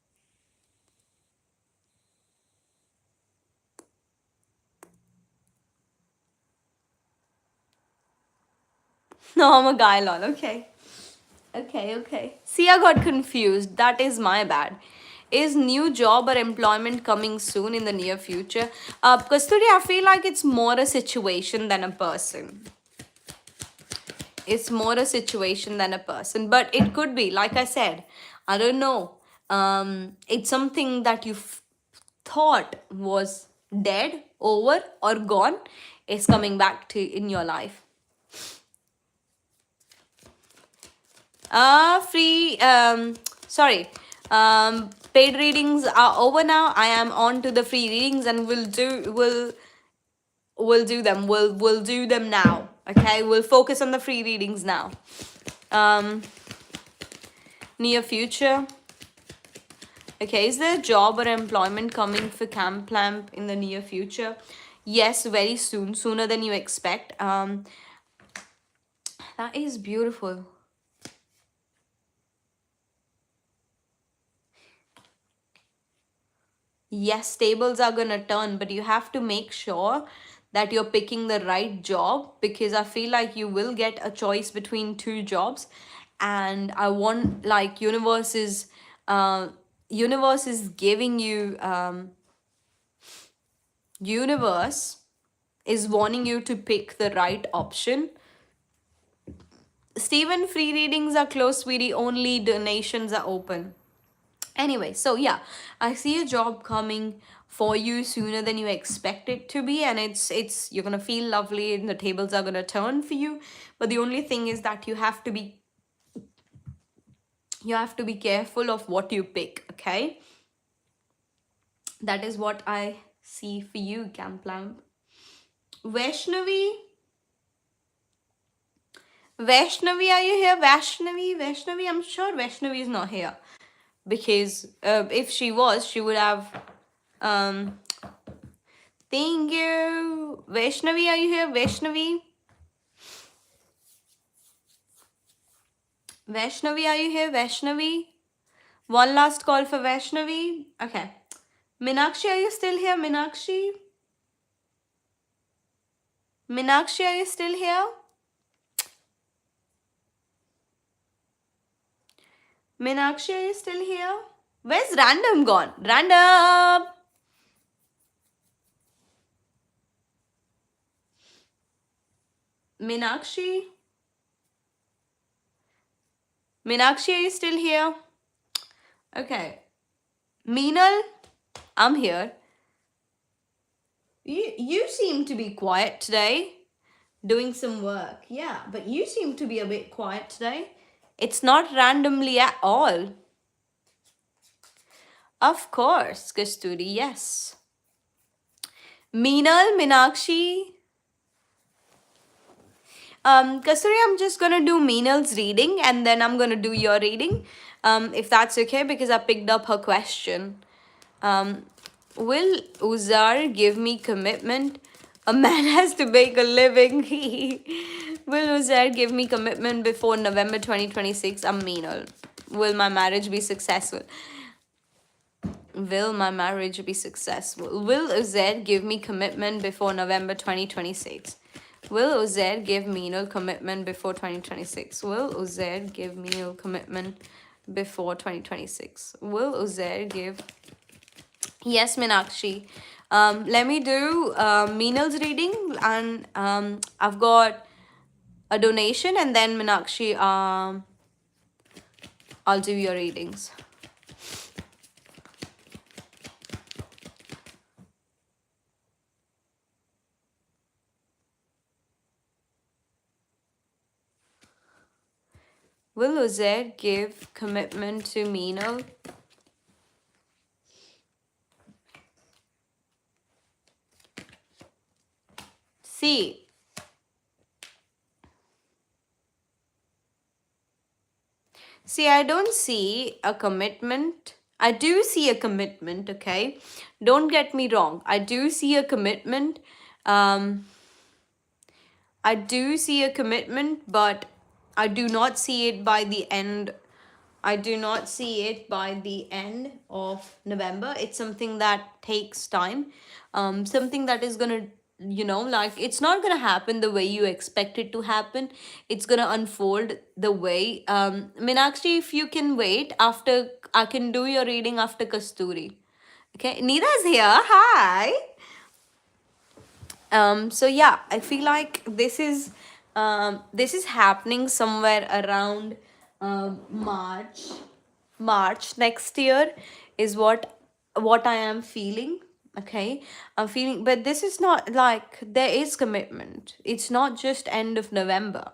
No, I'm a guy, lol. Okay. Okay. See, I got confused. That is my bad. Is new job or employment coming soon in the near future? Kasturi, I feel like it's more a situation than a person. It's more a situation than a person, but it could be, like I said, I don't know. It's something that you thought was dead, over, or gone is coming back to in your life. Free sorry, paid readings are over now. I am on to the free readings and we'll do them. We'll do them now. Okay, we'll focus on the free readings now. Near future. Okay, is there a job or employment coming for Camp Lamp in the near future? Yes, very soon, sooner than you expect. That is beautiful. Yes, tables are gonna turn, but you have to make sure that you're picking the right job, because I feel like you will get a choice between two jobs, and I want, like, universe is giving you universe is wanting you to pick the right option. Steven, free readings are closed, sweetie. Only donations are open. Anyway, so yeah, I see a job coming for you sooner than you expect it to be, and it's you're gonna feel lovely and the tables are gonna turn for you. But the only thing is that you have to be careful of what you pick, okay? That is what I see for you, Camp Lamp. Vaishnavi, are you here? Vaishnavi, I'm sure Vaishnavi is not here, because if she was, she would have. Thank you. Vaishnavi, are you here? Vaishnavi, are you here? Vaishnavi, one last call for Vaishnavi. Okay. Minakshi, are you still here? Minakshi, are you still here? Minakshi, are you still here? Where's Random gone? Random! Minakshi? Minakshi, are you still here? Okay. Meenal, I'm here. You seem to be quiet today. Doing some work. Yeah, but you seem to be a bit quiet today. It's not randomly at all. Of course, Kasturi, yes. Meenal, Minakshi. Kasturi, I'm just gonna do Meenal's reading and then I'm gonna do your reading. If that's okay, because I picked up her question. Will Uzar give me commitment? A man has to make a living. Will Uzar give me commitment before November 2026? I'm Meenal. Will my marriage be successful? Will my marriage be successful? Will Uzair give me commitment before November 2026? Will Uzair give Meenal commitment before 2026? Will Uzair give Meenal commitment before 2026? Will Uzair give... Yes, Minakshi. Let me do Meenal's reading, and I've got a donation, and then Minakshi, I'll do your readings. Will Uzair give commitment to Meenal? See, See, I don't see a commitment. I do see a commitment, okay? Don't get me wrong. I do see a commitment. Um, I do see a commitment, but I do not see it by the end. I do not see it by the end of November. It's something that takes time. Something that is gonna, like it's not gonna happen the way you expect it to happen. It's gonna unfold the way. Meenakshi, if you can wait after, I can do your reading after Kasturi. Okay, Neera's here. Hi. So yeah, I feel like this is happening somewhere around March. March next year is what I am feeling. Okay, I'm feeling, but this is not like there is commitment. It's not just end of November,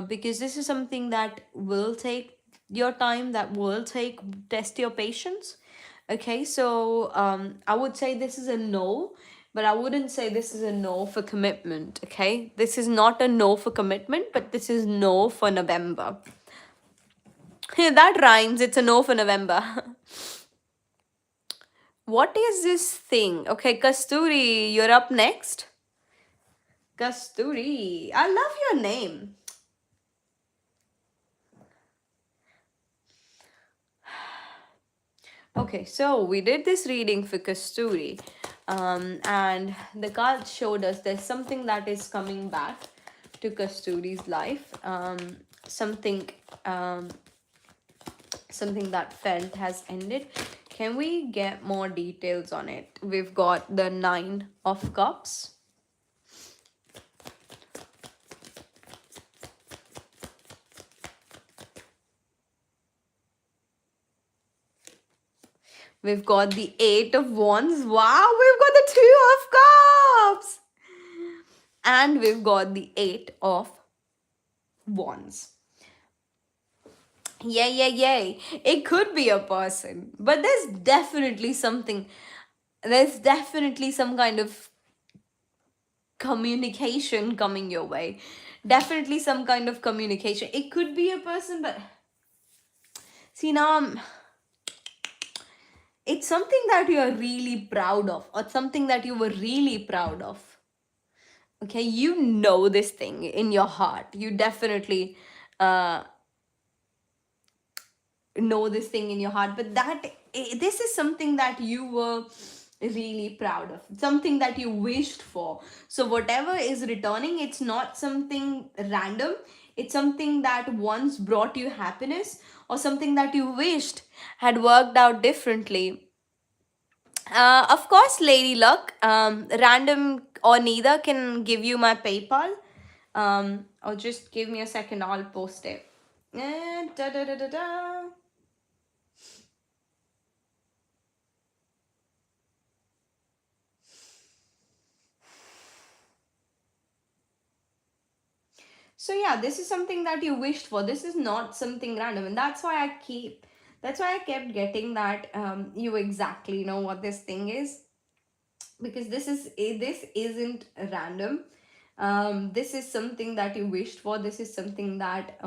because this is something that will take your time, that will test your patience. Okay, so I would say this is a no, but I wouldn't say this is a no for commitment. Okay, this is not a no for commitment, but this is no for November. That rhymes. It's a no for November. What is this thing? Okay, Kasturi, you're up next. Kasturi, I love your name. Okay, so we did this reading for Kasturi, and the cards showed us there's something that is coming back to Kasturi's life. Something, um, something that felt has ended. Can we get more details on it? We've got the Nine of Cups. We've got the Eight of Wands. Wow, we've got the Two of Cups. And we've got the Eight of Wands. Yay. It could be a person, but there's definitely some kind of communication coming your way. Definitely some kind of communication. It could be a person, but see now it's something that you're really proud of, or something that you were really proud of. Okay, you know this thing in your heart. You definitely uh know this thing in your heart, but this is something that you were really proud of, something that you wished for. So whatever is returning, it's not something random. It's something that once brought you happiness, or something that you wished had worked out differently. Of course, Lady Luck, random or neither can give you my PayPal. Or just give me a second, I'll post it. Da, da, da, da, da. So yeah, this is something that you wished for. This is not something random, and that's why I kept getting that you exactly know what this thing is, because this isn't random. This is something that you wished for. This is something that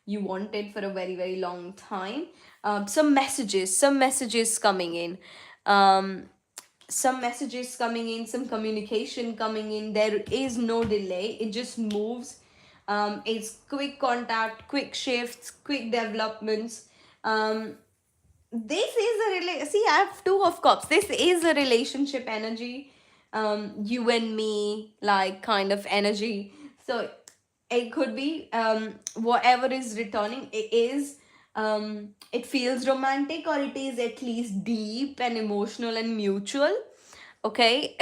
you wanted for a very very long time. Some messages coming in. Some messages coming in, some communication coming in. There is no delay, it just moves. It's quick contact, quick shifts, quick developments. This is see, I have Two of Cups. This is a relationship energy. You and me, like, kind of energy. So it could be whatever is returning, it feels romantic, or it is at least deep and emotional and mutual. Okay,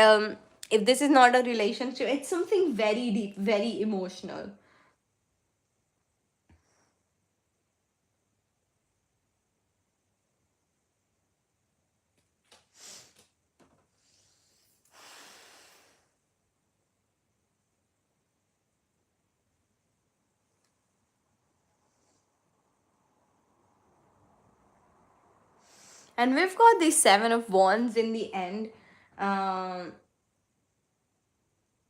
if this is not a relationship, it's something very deep, very emotional. And we've got the Seven of Wands in the end. um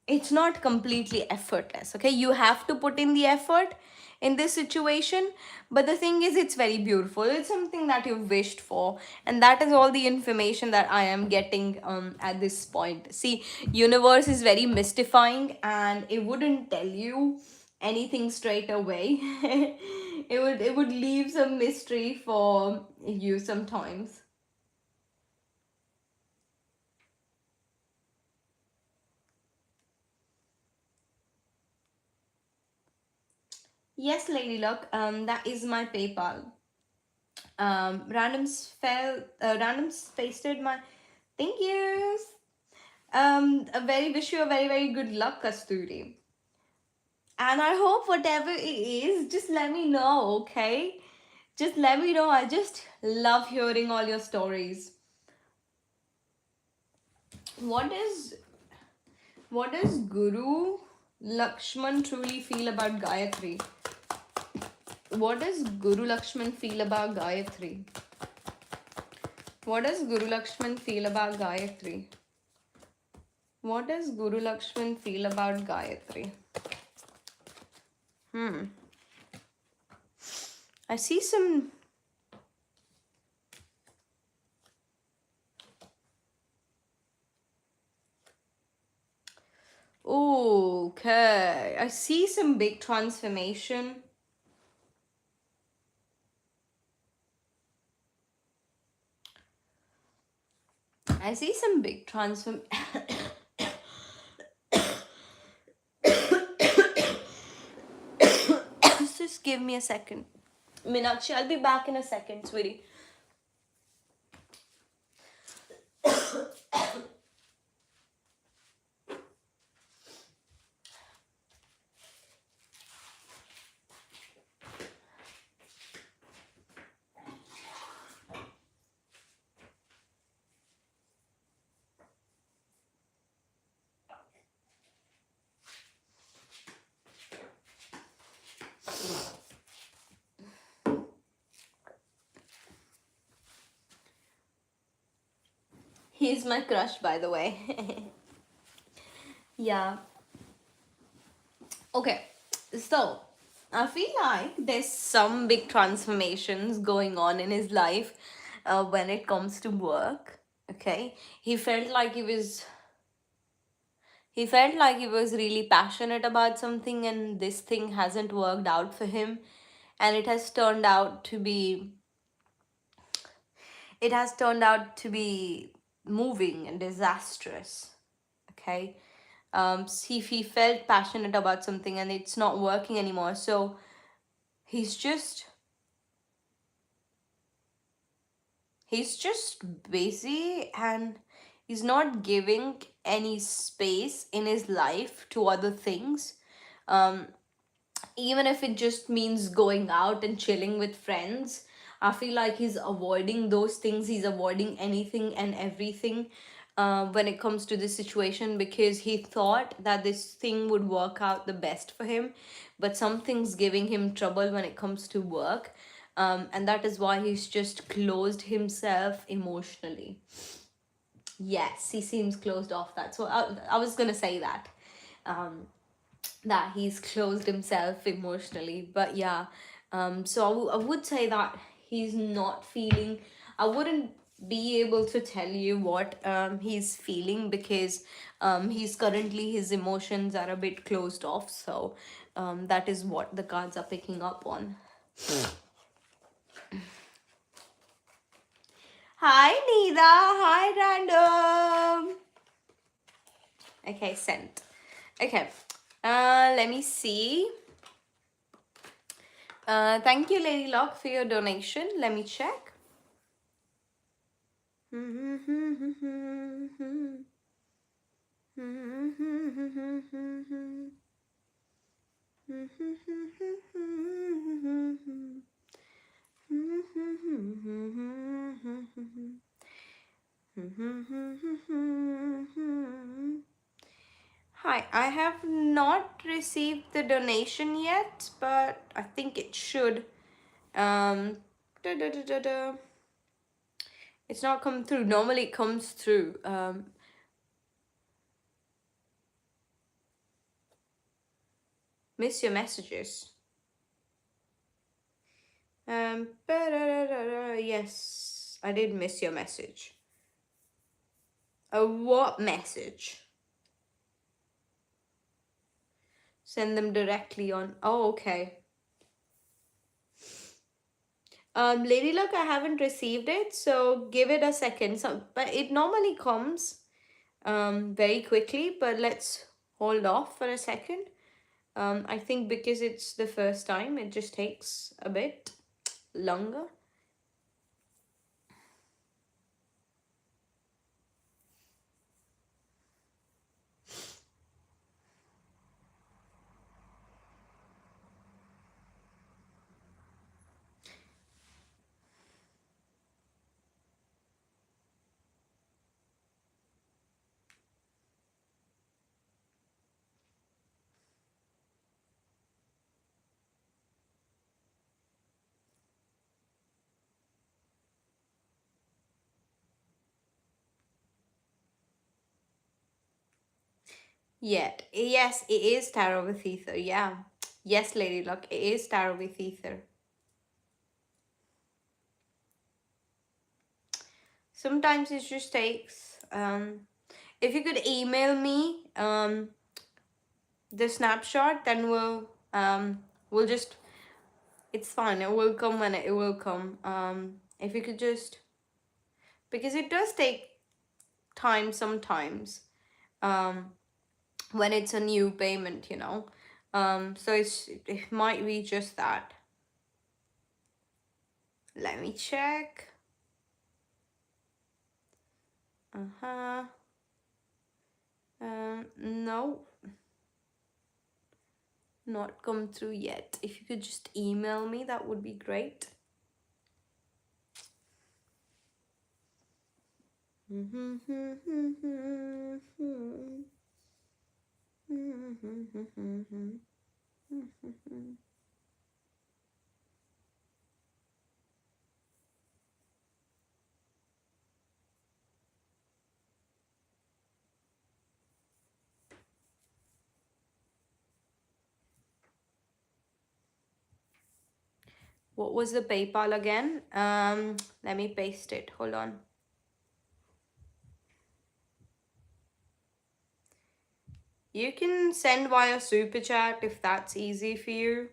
it's not completely effortless. Okay, you have to put in the effort in this situation, but the thing is, it's very beautiful. It's something that you've wished for, and that is all the information that I am getting at this point. See, universe is very mystifying, and it wouldn't tell you anything straight away. It would leave some mystery for you sometimes. Yes, Lady Luck, that is my PayPal. Randoms pasted my thank you. A very wish you a very very good luck, Kasturi. And I hope whatever it is, just let me know, okay? Just let me know. I just love hearing all your stories. What is what does Guru Lakshman truly feel about Gayatri? What does Guru Lakshman feel about Gayatri? What does Guru Lakshman feel about Gayatri? What does Guru Lakshman feel about Gayatri? I see some. Okay, I see some big transformation. I see some big transform. Just give me a second. Meenakshi, I'll be back in a second, sweetie. He's my crush, by the way. Yeah. Okay, so I feel like there's some big transformations going on in his life when it comes to work. Okay, he felt like he was really passionate about something, and this thing hasn't worked out for him, and it has turned out to be moving and disastrous. Okay, see, if he felt passionate about something and it's not working anymore, so he's just he's just busy, and he's not giving any space in his life to other things. um Even if it just means going out and chilling with friends, I feel like he's avoiding those things. He's avoiding anything and everything when it comes to this situation, because he thought that this thing would work out the best for him, but something's giving him trouble when it comes to work. And that is why he's just closed himself emotionally. Yes, he seems closed off. That's what I was gonna say, that that he's closed himself emotionally. But yeah, so I would say that he's not feeling. I wouldn't be able to tell you what he's feeling, because he's currently, his emotions are a bit closed off. So that is what the cards are picking up on. Hi Nida, hi Random. Okay, sent. Okay, let me see. Thank you, Lady Lock, for your donation. Let me check. Hi, I have not received the donation yet, but I think it should. Um, da, da, da, da, da. It's not come through. Normally it comes through. Miss your messages. Yes, I did miss your message. What message? Send them directly on. Oh, okay. Lady Luck, I haven't received it, so give it a second. So, but it normally comes very quickly, but let's hold off for a second. I think because it's the first time, it just takes a bit longer. Yet, yes, it is Tarot with Ether. Yeah, yes, Lady Luck, it is Tarot with Ether. Sometimes it just takes. If you could email me the snapshot, then we'll just. It's fine. It will come when it will come. If you could just, because it does take time sometimes. When it's a new payment, you know. So it might be just that. Let me check. No, not come through yet. If you could just email me, that would be great. What was the PayPal again? Let me paste it. Hold on. You can send via Super Chat if that's easy for you.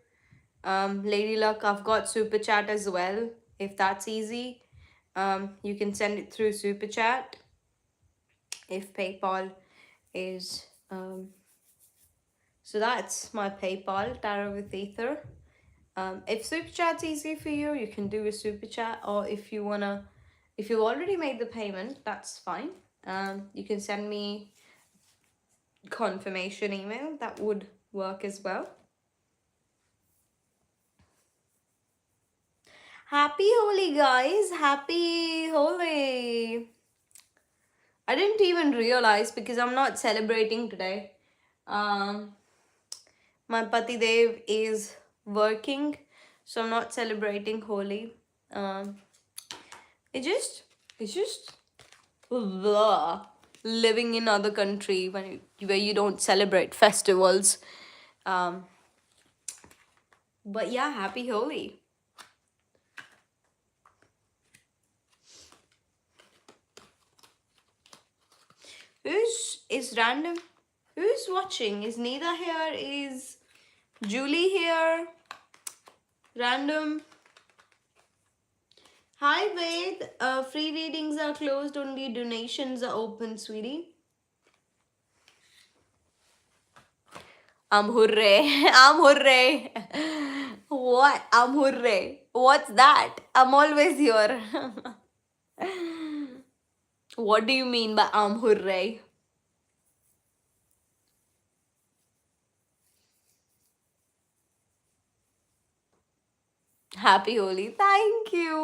Lady Luck, I've got Super Chat as well. If that's easy, you can send it through Super Chat. If PayPal is so that's my PayPal, Tarot with Ether. If Super Chat's easy for you, you can do a Super Chat, or if you've already made the payment, that's fine. You can send me confirmation email. That would work as well. Happy Holi, guys! Happy Holi! I didn't even realize because I'm not celebrating today. My Pati Dev is working, so I'm not celebrating Holi. It's just blah, living in other country where you don't celebrate festivals. But yeah, happy Holi. Is random? Who's watching? Is Nida here? Is Julie here? Random. Hi Ved. Free readings are closed. Only donations are open, sweetie. Hooray. Hooray. What? Hooray. What's that? I'm always here. What do you mean by hooray? Happy Holi thank you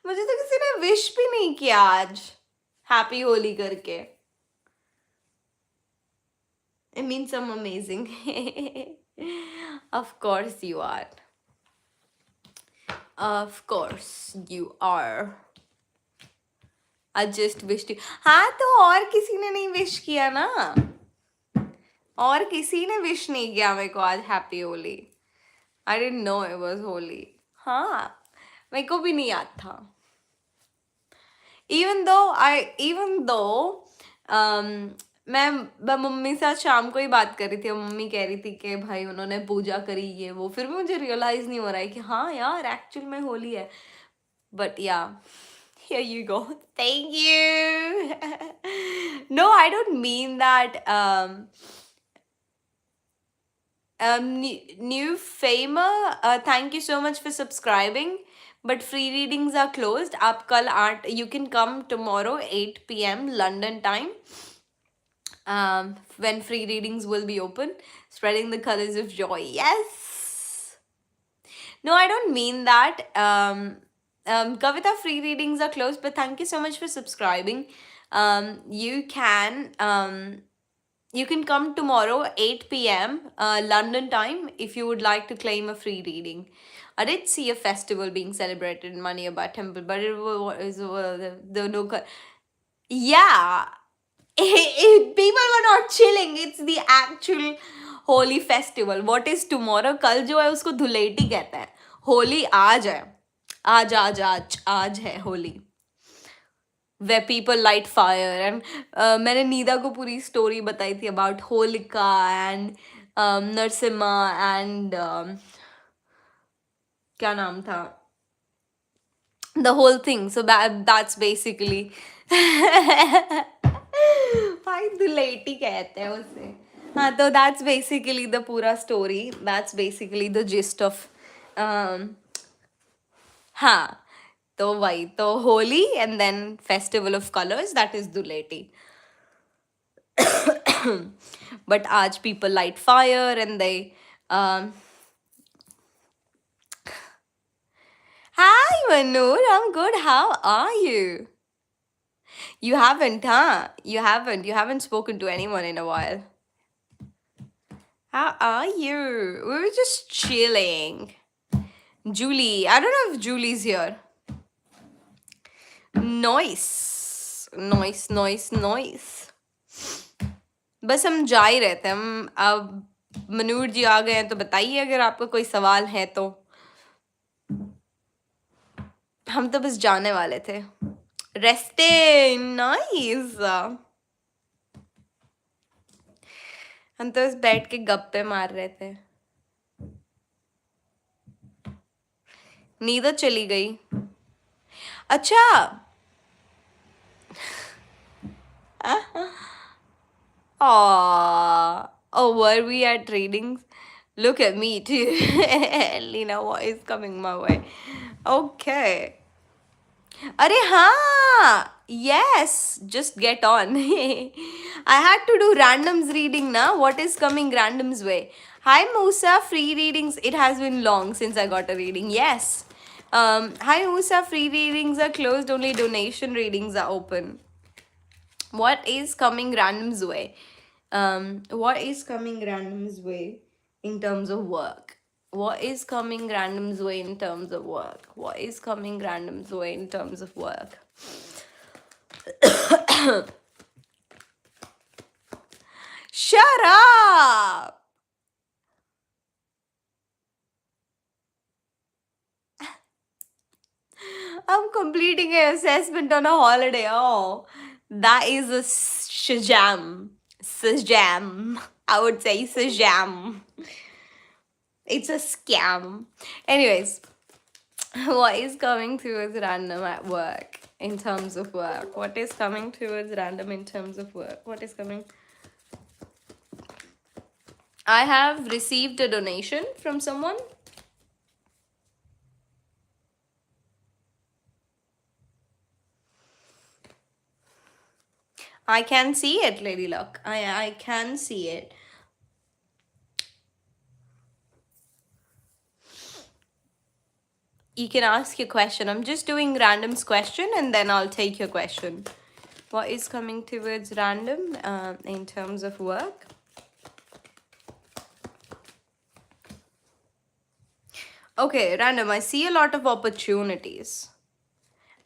मुझे तो किसी ने wish भी नहीं किया आज happy Holi करके It means I'm amazing. Of course you are. Of course you are. I just wished you. हाँ तो और किसी ने नहीं विश किया ना और किसी ने विश नहीं किया मेरे को आज happy Holi. I didn't know it was Holi. हाँ, मेरे को भी नहीं याद था. even though मैं मम्मी से आज शाम को ही बात कर रही थी. मम्मी कह रही थी कि भाई उन्होंने पूजा करी ये वो. फिर भी मुझे रियलाइज नहीं हो रहा है कि हाँ यार एक्चुअल में होली है. बट या here you go. Thank you. No, I don't mean that. New Famer, thank you so much for subscribing. But free readings are closed. आप कल 8, you can come tomorrow 8 p.m. London time. When free readings will be open, spreading the colors of joy. Yes. No, I don't mean that. Kavita, free readings are closed, but thank you so much for subscribing. You can come tomorrow 8 p.m. London time if you would like to claim a free reading. I did see a festival being celebrated in Maniaba temple, but it was the no. Yeah, people were not chilling. It's the actual Holi festival. What is tomorrow? कल जो है उसको धुलेटी कहते हैं. होली आज है. आज आज आज आज है Holi. We people light fire. And मैंने नीदा को पूरी स्टोरी बताई थी about Holika and Narasimha and क्या नाम था, the whole thing. So that's basically भाई दुलेटी कहते हैं उसे. हाँ, तो दैट्स बेसिकली द पूरा story. That's basically the gist of. हाँ, तो वही तो Holi and then festival of colours, that is Dhuleti. But आज people light fire and they Hi Manur, I'm good. How are you? You haven't, huh? You haven't spoken to anyone in a while. How are you? We were just chilling. Julie, I don't know if Julie's here. Noise. बस हम जा ही रहते हैं. हम अब मनूर जी आ गए हैं तो बताइए अगर आपका कोई सवाल है तो. हम तो बस जाने वाले थे. रेस्टे नाइस. हम तो बस बैठ के गप्पे मार रहे थे. नींद चली गई. अच्छा oh, were we at readings? Look at me too. Lena, what is coming my way? Okay. अरे हाँ, yes, just get on. I had to do randoms reading now. What is coming randoms way? Hi Musa, free readings. It has been long since I got a reading. Yes. Hi Musa, free readings are closed. Only donation readings are open. What is coming randoms way? What is coming randoms way in terms of work? What is coming randoms way in terms of work? What is coming randoms way in terms of work? Shut up! I'm completing an assessment on a holiday. Oh, that is a shajam. Sajam. I would say sajam. It's a scam. Anyways, what is coming towards random at work in terms of work? What is coming towards random in terms of work? What is coming? I have received a donation from someone. I can see it, Lady Luck. I can see it. You can ask your question. I'm just doing random's question and then I'll take your question. What is coming towards random in terms of work? Okay, random. I see a lot of opportunities.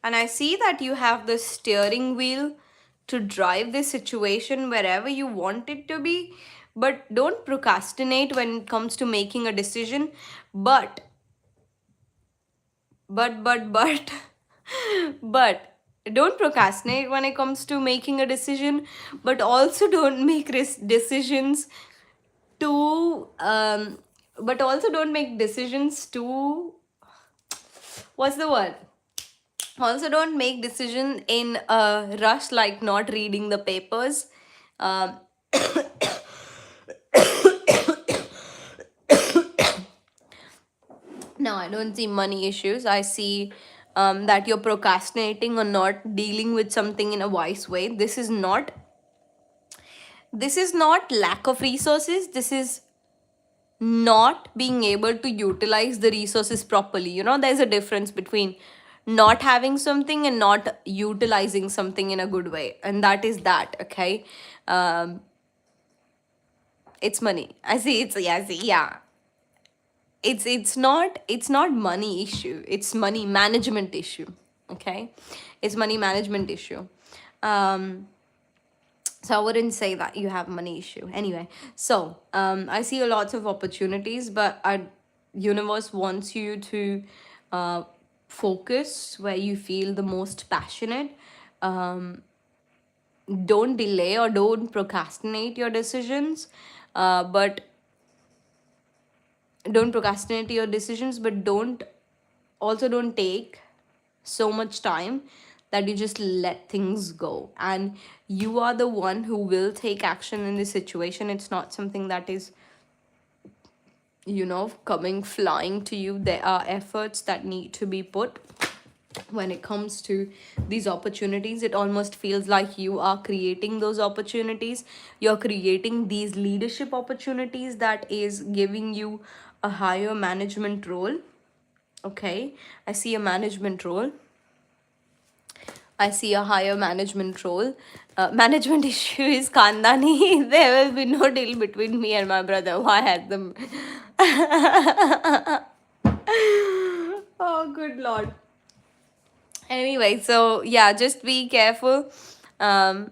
And I see that you have the steering wheel to drive this situation wherever you want it to be. but don't procrastinate when it comes to making a decision. But but but don't procrastinate when it comes to making a decision, but also don't make decisions too but also don't make decisions too, what's the word, also don't make decision in a rush, like not reading the papers. um, no, I don't see money issues. I see that you're procrastinating or not dealing with something in a wise way. This is not lack of resources. This is not being able to utilize the resources properly. There's a difference between not having something and not utilizing something in a good way, and that is that. Okay. um it's money. I see. Yeah. It's not money issue, it's money management issue. Okay. It's money management issue. um so I wouldn't say that you have money issue anyway. So I see a lot of opportunities, but our universe wants you to uh focus where you feel the most passionate. um don't delay or don't procrastinate your decisions. But don't procrastinate your decisions, but don't take so much time that you just let things go. And you are the one who will take action in this situation. It's not something that is coming flying to you. There are efforts that need to be put. When it comes to these opportunities, it almost feels like you are creating those opportunities. You're creating these leadership opportunities that is giving you a higher management role. Okay. I see a management role. I see a higher management role. Management issue is Kandani. There will be no deal between me and my brother. Why had them? Oh, good lord. Anyway, so yeah, just be careful. Um,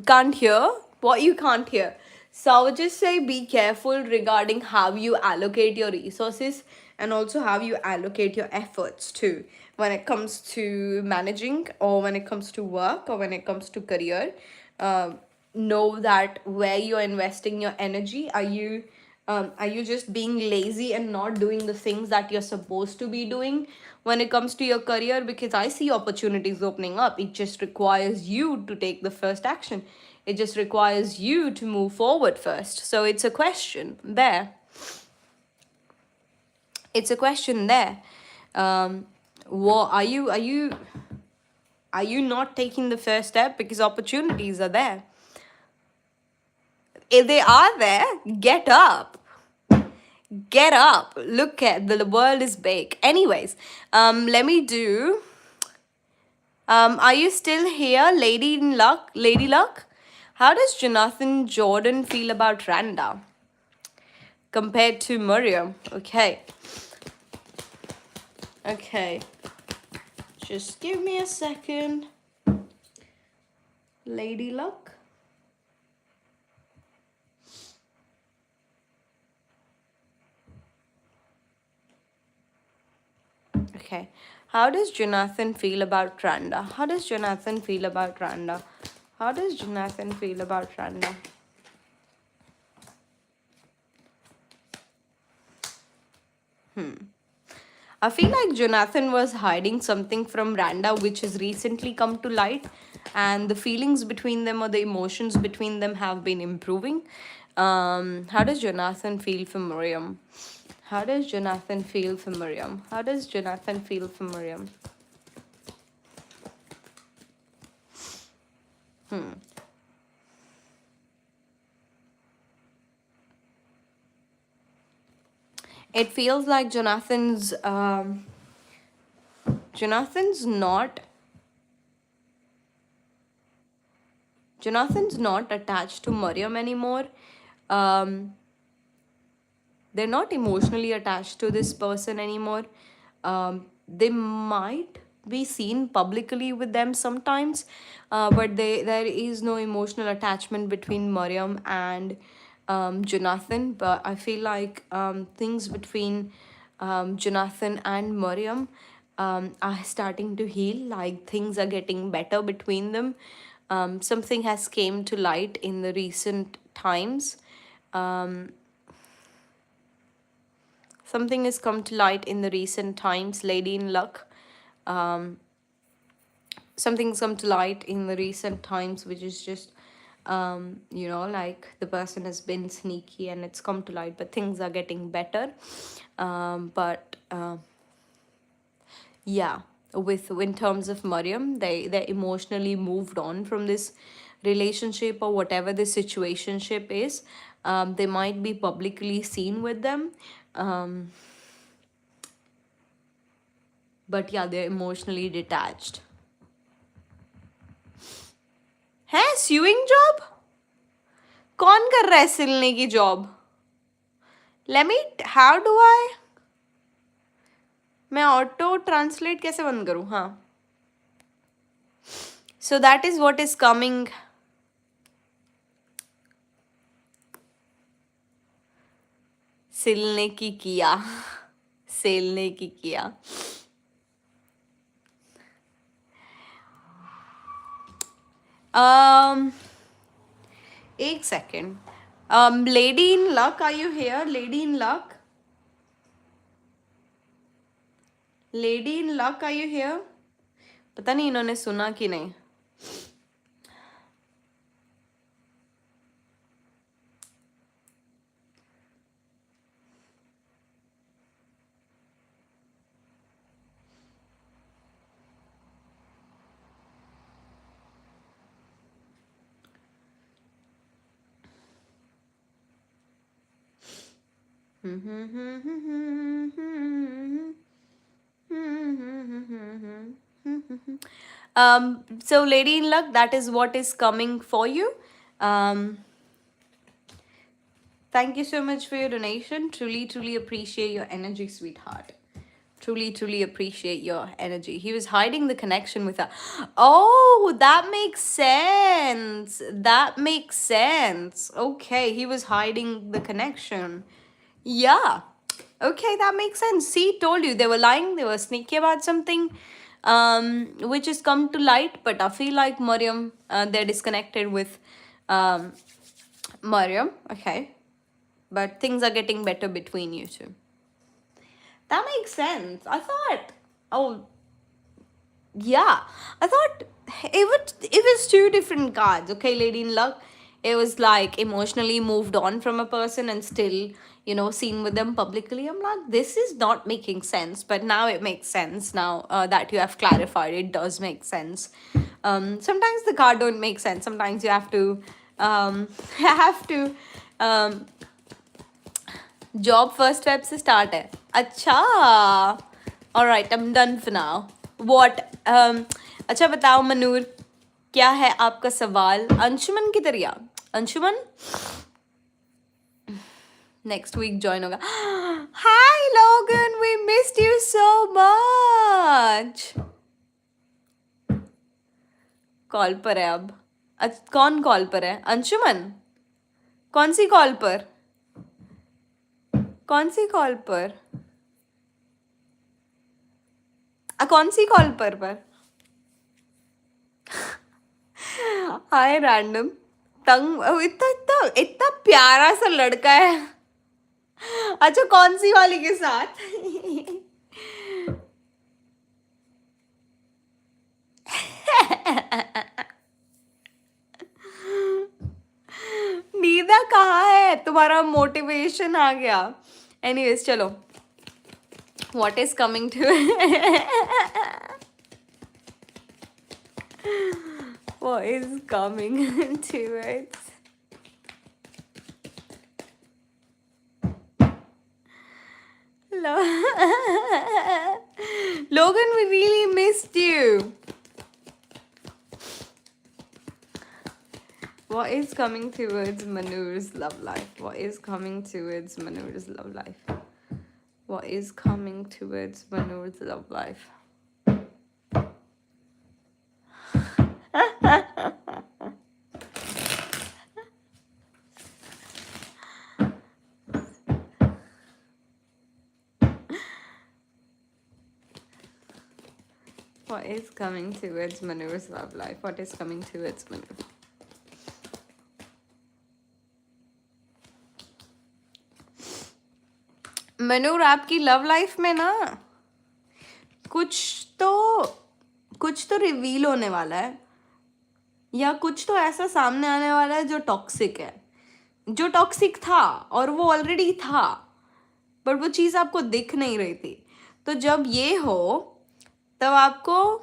can't hear what you can't hear. So I would just say be careful regarding how you allocate your resources, and also how you allocate your efforts too, when it comes to managing, or when it comes to work, or when it comes to career. Know that where you're investing your energy. Are you just being lazy and not doing the things that you're supposed to be doing when it comes to your career? Because I see opportunities opening up. It just requires you to take the first action. It just requires you to move forward first. So it's a question there. It's a question there. What are you not taking the first step? Because opportunities are there. If they are there, get up. Get up. Look at the world is big. Anyways, let me do. Are you still here, Lady Luck? How does Jonathan Jordan feel about Randa compared to Miriam? Okay. Okay. Just give me a second. Lady Luck. Okay. How does Jonathan feel about Randa? How does Jonathan feel about Randa? How does Jonathan feel about Randa? I feel like Jonathan was hiding something from Randa, which has recently come to light, and the feelings between them, or the emotions between them, have been improving. How does Jonathan feel for Miriam? How does Jonathan feel for Miriam? How does Jonathan feel for Miriam? It feels like Jonathan's not attached to Miriam anymore. Um, they're not emotionally attached to this person anymore. They might be seen publicly with them sometimes, but there is no emotional attachment between Miriam and Jonathan, but I feel like things between Jonathan and Miriam are starting to heal. Like things are getting better between them. Something has came to light in the recent times. Um, Something has come to light in the recent times, Lady in Luck. Um, Something's come to light in the recent times, which is just, like the person has been sneaky and it's come to light, but things are getting better. But yeah, with in terms of Mariam, they emotionally moved on from this relationship or whatever the situationship is. They might be publicly seen with them. Um, but yeah, they're emotionally detached. है sewing job कौन कर रहा है सिलने की job let me how do I मैं auto translate कैसे बंद करूं हाँ so that is what is coming सिलने की किया सेलने की किया एक second lady in luck are you here lady in luck lady in luck are you here पता नहीं इन्होंने सुना कि नहीं So lady in luck, that is what is coming for you. Thank you so much for your donation. Truly appreciate your energy, sweetheart. Truly appreciate your energy. He was hiding the connection with her. Oh, that makes sense. That makes sense. Okay, he was hiding the connection. Yeah. Okay, that makes sense. See, told you they were lying, they were sneaky about something, which has come to light. But I feel like Mariam, they're disconnected with Mariam. Okay, but things are getting better between you two. That makes sense. I thought, oh, yeah, I thought it was two different cards. Okay, Lady in Luck, it was like emotionally moved on from a person and still, seen with them publicly. I'm like, this is not making sense, but now it makes sense. Now that you have clarified, it does make sense. Sometimes the card don't make sense. Sometimes you have to, have to. Job first web से start है अच्छा alright I am done for now what अच्छा बताओ मनूर क्या है आपका सवाल अंशुमन की तरह अंशुमन नेक्स्ट वीक ज्वाइन होगा hi Logan we missed you so much call पर है अब कौन कॉल पर है अंशुमन कौन सी कॉल पर कौन सी कॉल पर कौन सी कॉल पर हाय रैंडम तंग इतना इतना इतना प्यारा सा लड़का है अच्छा कौन सी वाली के साथ नीदा कहाँ है तुम्हारा मोटिवेशन आ गया एनीवेज चलो what is coming to what is coming to it Logan, we really missed you. What is coming towards Manur's love life? What is coming towards Manur's love life? What is coming towards Manur's love life? What is coming towards Manur's love life? What is coming towards Manur? Manur आपकी love life में ना कुछ तो reveal होने वाला है, या कुछ तो ऐसा सामने आने वाला है जो टॉक्सिक है, जो टॉक्सिक था और वो ऑलरेडी था, बट वो चीज़ आपको दिख नहीं रही थी. तो जब ये हो तब आपको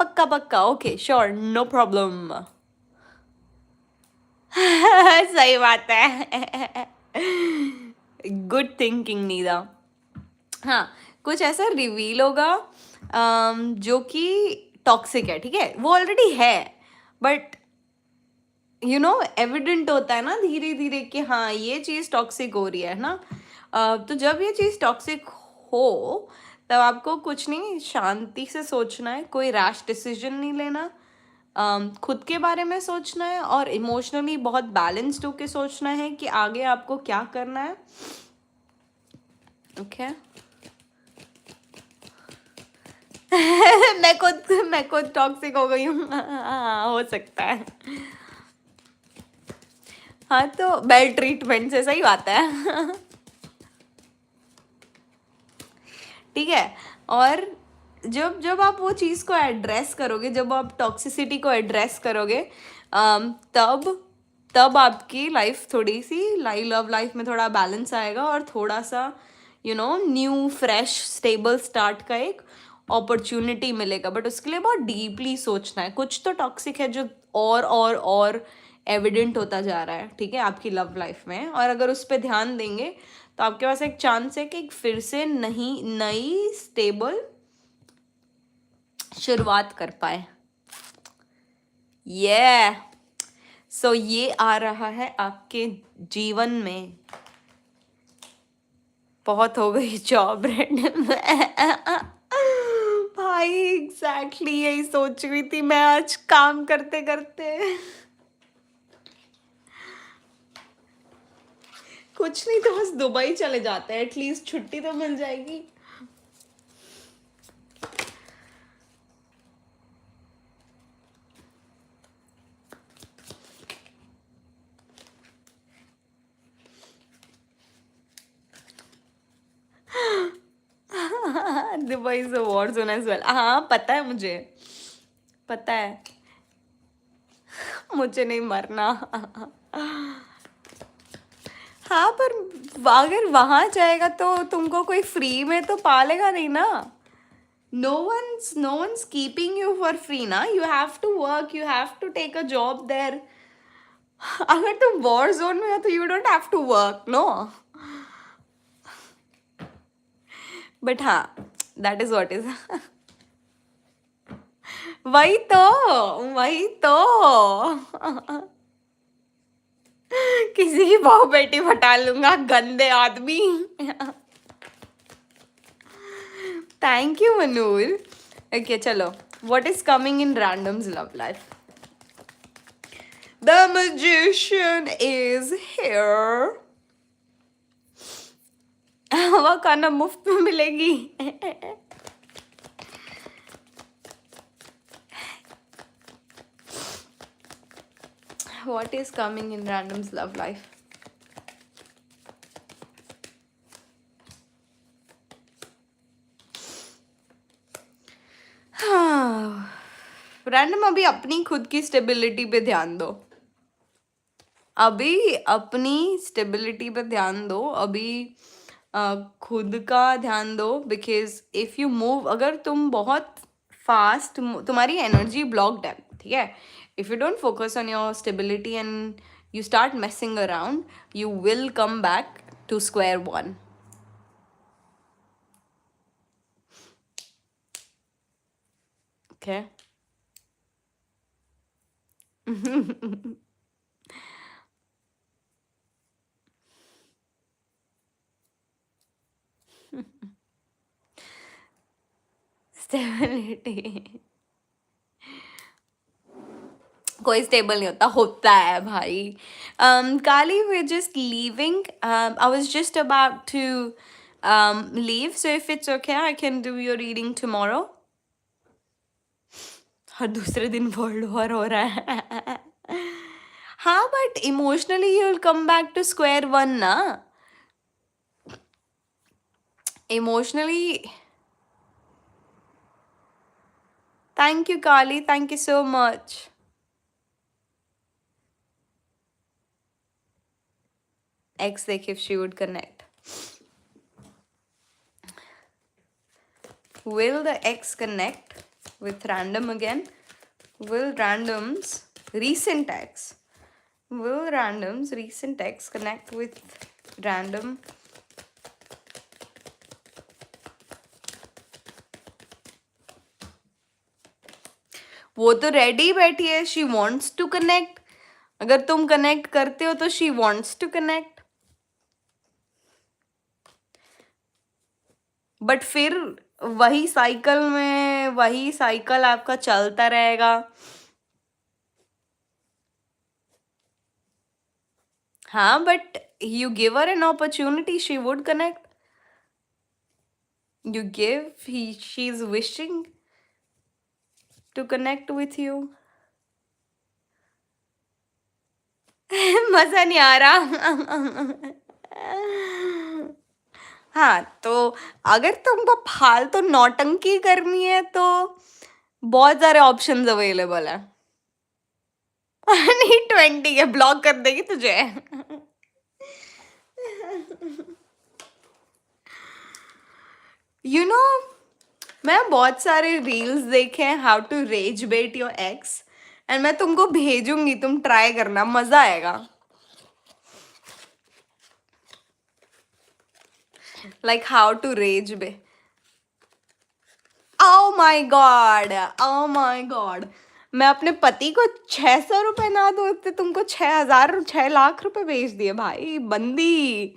पक्का पक्का ओके श्योर नो प्रॉब्लम. सही बात है. Good thinking नीदा. हाँ, कुछ ऐसा रिवील होगा जो कि टॉक्सिक है, ठीक है, वो ऑलरेडी है, बट यू नो एविडेंट होता है ना धीरे धीरे कि हाँ ये चीज़ टॉक्सिक हो रही है ना. तो जब ये चीज़ टॉक्सिक हो तब आपको कुछ नहीं, शांति से सोचना है, कोई रैश डिसीजन नहीं लेना, खुद के बारे में सोचना है और इमोशनली बहुत बैलेंस्ड होके सोचना है कि आगे आपको क्या करना है. ओके मैं खुद टॉक्सिक हो गई हूँ. हो सकता है. हाँ तो बेल ट्रीटमेंट से सही बात है. ठीक है. और जब आप वो चीज़ को एड्रेस करोगे, जब आप टॉक्सिसिटी को एड्रेस करोगे, तब आपकी लाइफ थोड़ी सी लव लाइफ में थोड़ा बैलेंस आएगा और थोड़ा सा you know new fresh stable start का एक अपॉर्चुनिटी मिलेगा. बट उसके लिए बहुत डीपली सोचना है. कुछ तो टॉक्सिक है जो और एविडेंट होता जा रहा है, ठीक है, आपकी लव लाइफ में, और अगर उस पर ध्यान देंगे तो आपके पास एक चांस है कि फिर से नई स्टेबल शुरुआत कर पाए. ये सो ये आ रहा है आपके जीवन में. बहुत हो गई जॉब रेंडम. भाई एग्जैक्टली यही सोच रही थी मैं आज काम करते करते. कुछ नहीं तो बस दुबई चले जाते हैं, एटलीस्ट छुट्टी तो मिल जाएगी. Dubai is a war zone as well. हाँ पता है, मुझे पता है. मुझे नहीं मरना. हाँ पर अगर वहां जाएगा तो तुमको कोई फ्री में तो पालेगा नहीं ना. no one's keeping you for free ना. you have to work, you have to take a job there. अगर तुम वॉर जोन में हो तो you don't have to work no. But हाँ दैट इज व्हाट इज. वही तो किसी की बहू बेटी फटा लूंगा, गंदे आदमी. Thank you Manur. ओके चलो, what is coming in randoms love life. The magician is here. वो खाना मुफ्त में मिलेगी. What is coming in random's love life? Random अभी अपनी खुद की स्टेबिलिटी पे ध्यान दो. अभी अपनी स्टेबिलिटी पे ध्यान दो. अभी खुद का ध्यान दो. बिकॉज इफ यू मूव, अगर तुम बहुत फास्ट, तुम्हारी एनर्जी ब्लॉक्ड है, ठीक है, if you don't focus on your stability and you start messing around, you will come back to square one. Okay. Stability. कोई स्टेबल नहीं होता है भाई. काली, we're just leaving. I was just about to leave. So if it's okay, I can do your reading tomorrow. हर दूसरे दिन world war हो रहा है. हाँ, but emotionally you'll come back to square one ना. Emotionally. Thank you, Kali. Thank you so much. X, like if she would connect. Will the X connect with random again? Will randoms recent X? Will randoms recent X connect with random? वो तो ready बैठी है. She wants to connect. अगर तुम connect करते हो तो she wants to connect. But फिर वही साइकिल आपका चलता रहेगा. हाँ, but you give her an opportunity, she would connect. You give, she's wishing to connect with you. मजा नहीं आ रहा. हाँ, तो अगर तुमको फालतू नौटंकी करनी है तो बहुत सारे ऑप्शंस अवेलेबल है. नहीं 20 है, ब्लॉक कर देगी तुझे. यू नो, मैं बहुत सारे रील्स देखे हैं how to rage bait your ex, and मैं तुमको भेजूंगी, तुम ट्राई करना, मजा आएगा. Like how to rage bait. Oh my god, oh my god. मैं अपने पति को 600 रुपए ना दो तो तुमको 6,000 6 लाख रुपए भेज दिए भाई. बंदी.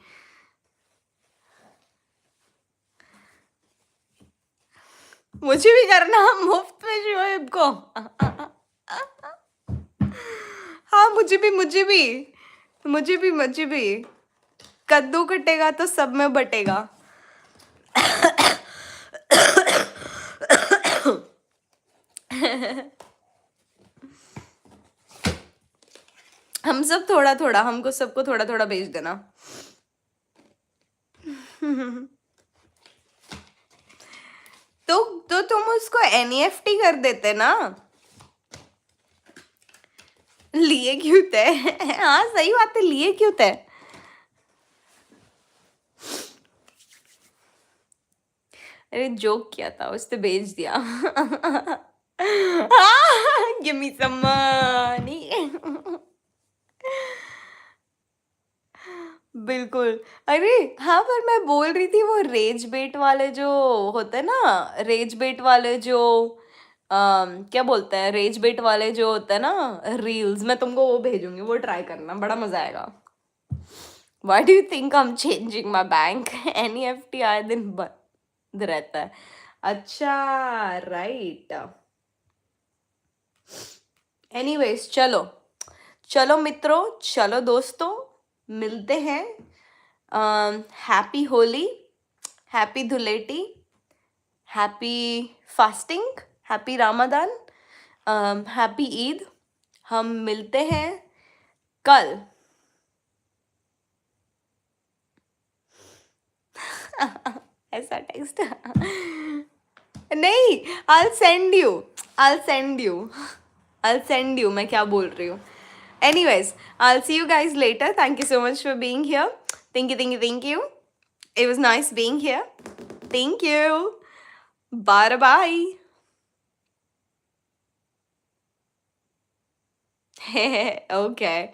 मुझे भी करना मुफ्त में शोएब को. हाँ, मुझे भी. कद्दू कटेगा तो सब में बटेगा. हम सब थोड़ा थोड़ा, हमको सबको थोड़ा थोड़ा भेज देना. तो तुम उसको NEFT कर देते ना. लिए क्यों थे? हाँ सही बात है, लिए क्यों थे? अरे जोक किया था, उसने भेज दिया. Give me some money. बिल्कुल. अरे हाँ, पर मैं बोल रही थी वो रेज बेट वाले जो होते हैं ना, रेज बेट वाले जो क्या बोलते हैं, रेज बेट वाले जो होते हैं ना रील्स, मैं तुमको वो भेजूंगी, वो ट्राई करना, बड़ा मजा आएगा. Why do you think I am changing my bank? NEFT आए दिन बंद रहता है. अच्छा, राइट. एनीवेज, चलो मित्रों, चलो दोस्तों, मिलते हैं. Happy Holi, happy Dhuleti, happy fasting, happy Ramadan, happy Eid. हम मिलते हैं कल. ऐसा टेक्स्ट नहीं. I'll send you. मैं क्या बोल रही हूँ. Anyways, I'll see you guys later. Thank you so much for being here. Thank you. It was nice being here. Thank you. Bye. Okay.